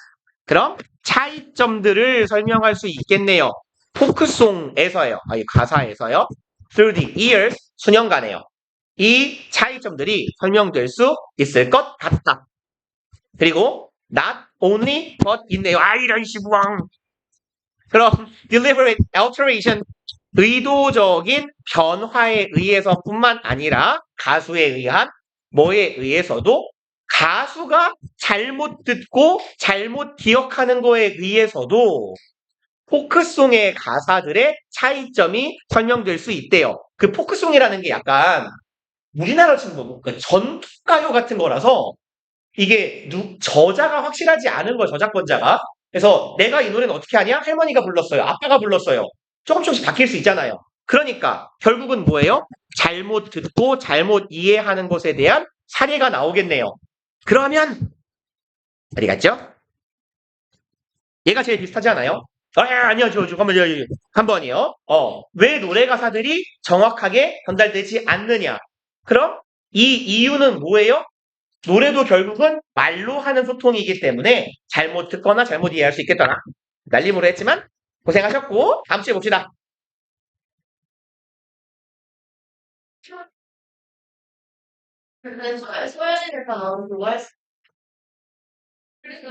그럼 차이점들을 설명할 수 있겠네요. 포크송에서요. 이 가사에서요. Through the years 수년간에요. 이 차이점들이 설명될 수 있을 것 같다. 그리고 not only but 있네요. 이런 시부왕. 그럼 deliberate alteration 의도적인 변화에 의해서뿐만 아니라 가수에 의한 뭐에 의해서도 가수가 잘못 듣고 잘못 기억하는 거에 의해서도 포크송의 가사들의 차이점이 설명될 수 있대요. 그 포크송이라는 게 약간 우리나라 치면 그 전투가요 같은 거라서 이게 저자가 확실하지 않은 거예요. 저작권자가. 그래서 내가 이 노래는 어떻게 하냐? 할머니가 불렀어요. 아빠가 불렀어요. 조금씩 바뀔 수 있잖아요. 그러니까 결국은 뭐예요? 잘못 듣고 잘못 이해하는 것에 대한 사례가 나오겠네요. 그러면 어디 갔죠? 얘가 제일 비슷하지 않아요? 아니요. 한 번이요. 왜 노래 가사들이 정확하게 전달되지 않느냐? 그럼 이 이유는 뭐예요? 노래도 결국은 말로 하는 소통이기 때문에 잘못 듣거나 잘못 이해할 수 있겠더라. 날림으로 했지만 고생하셨고 다음 주에 봅시다. 근데 소연이니까 나는 좋아했어. 그래서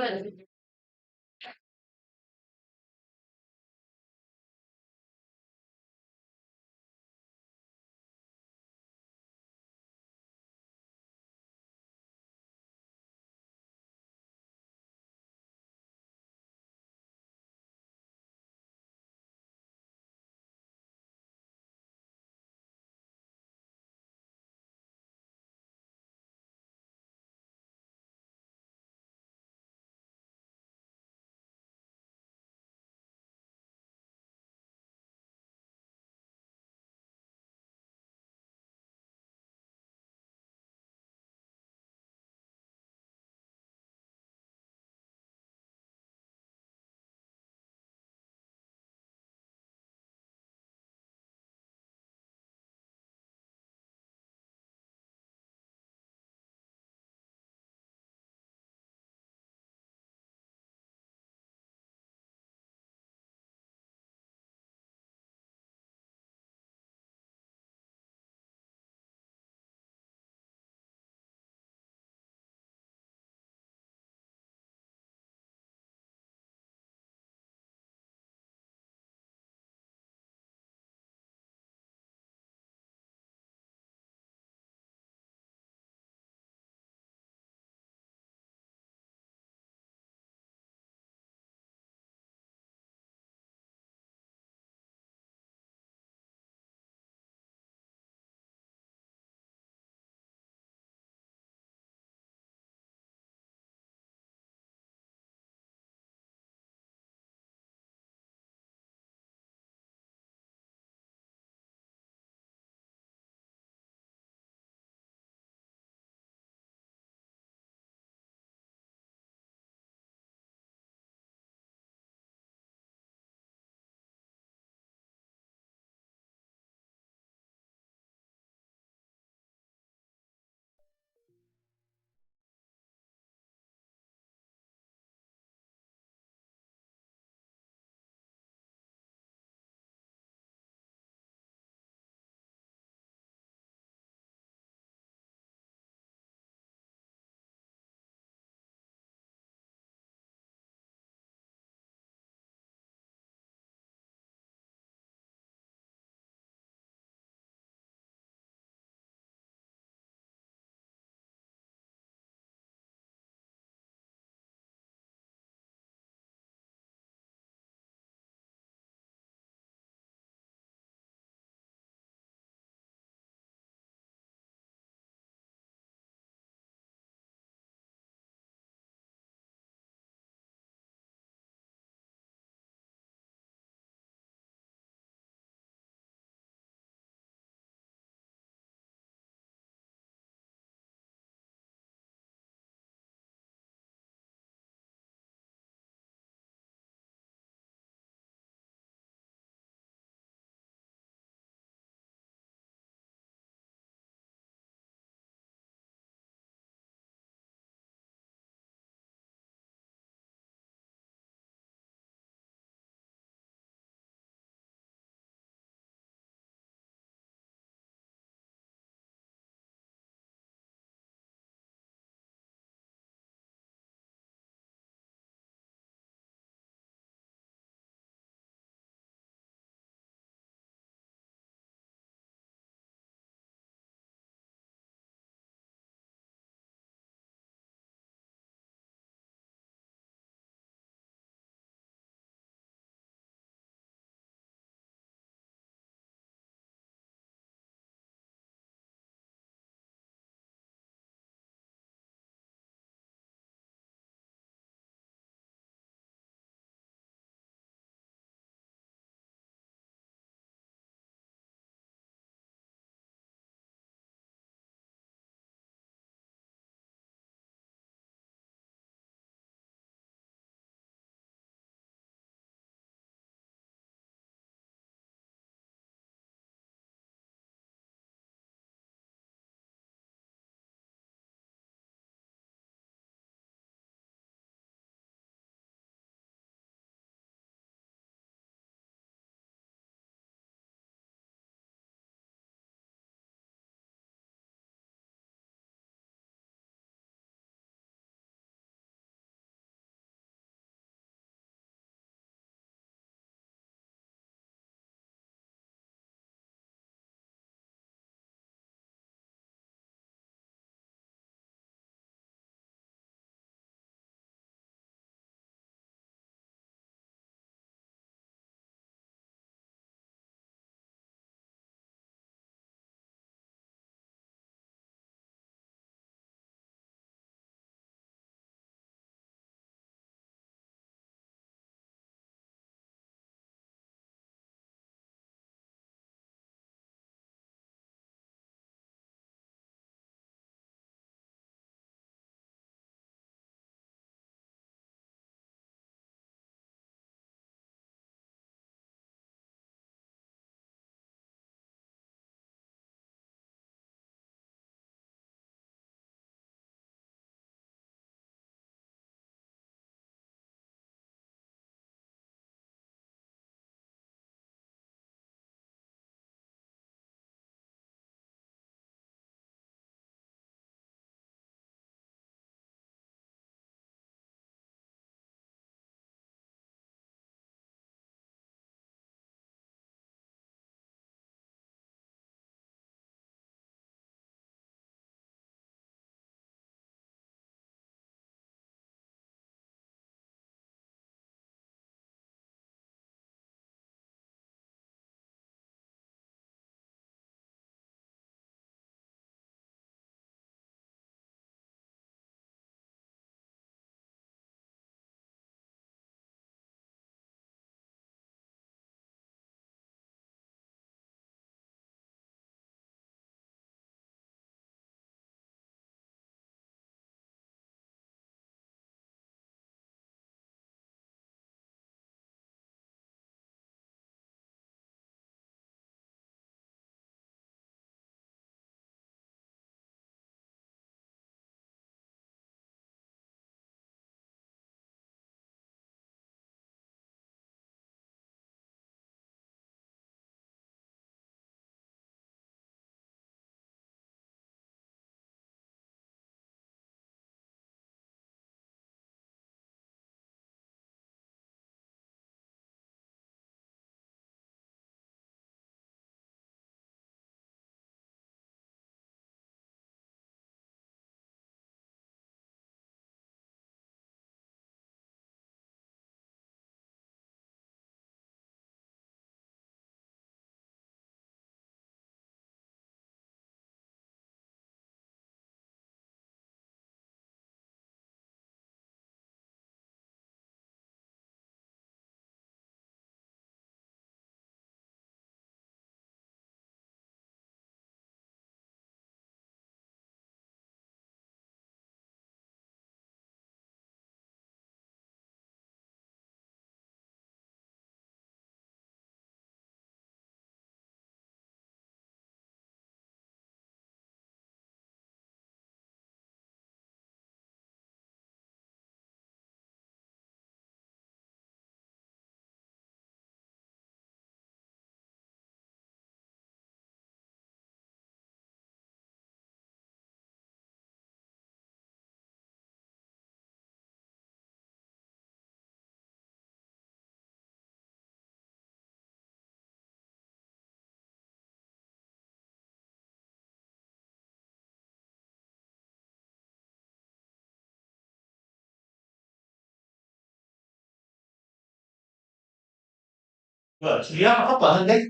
뭐야, 둘이야? 아깝도 않은데?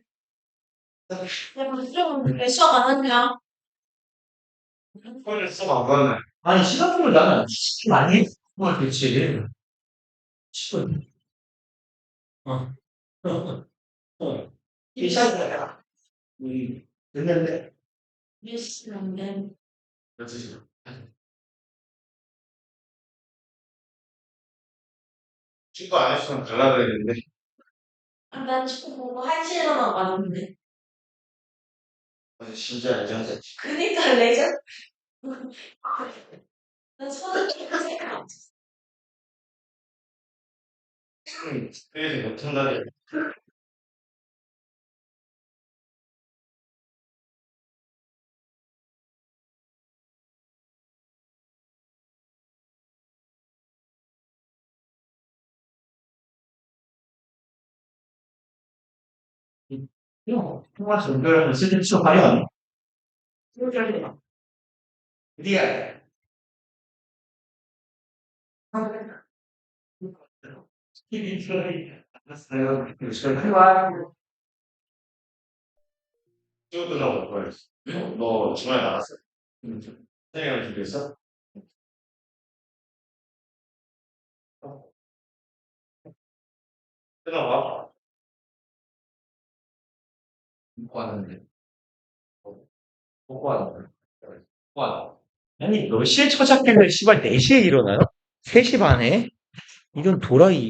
내가 좀 수업 안 하냐? 그걸 써봐, 그러면. 아니, 시간표를 나는 10분 많이 해. 그걸 대체. 10분. 어. 어. 이 시간이야. 됐는데. 몇 시간데? 12시. 친구 안 했으면 갈라 그랬는데. 아, 난 축구 보고 1시에만 왔는데. 진짜 레전드. 그니까 레전. 난 손을 생각. 그래서 못한다네. 형, 통화 전별하면 쓸데 취업 하려네. 리얼. 알았어요. 통화. 쭉 끝나고 거였어. 너 주말에 나갔어? 응. 선생님이랑 준비했어? 끝나고 먹고 왔는데. 먹고 왔는데. 먹고 왔는데. 아니, 몇 시에 처잡길래 씨발 4시에 일어나요? 3시 반에? 이런 도라이.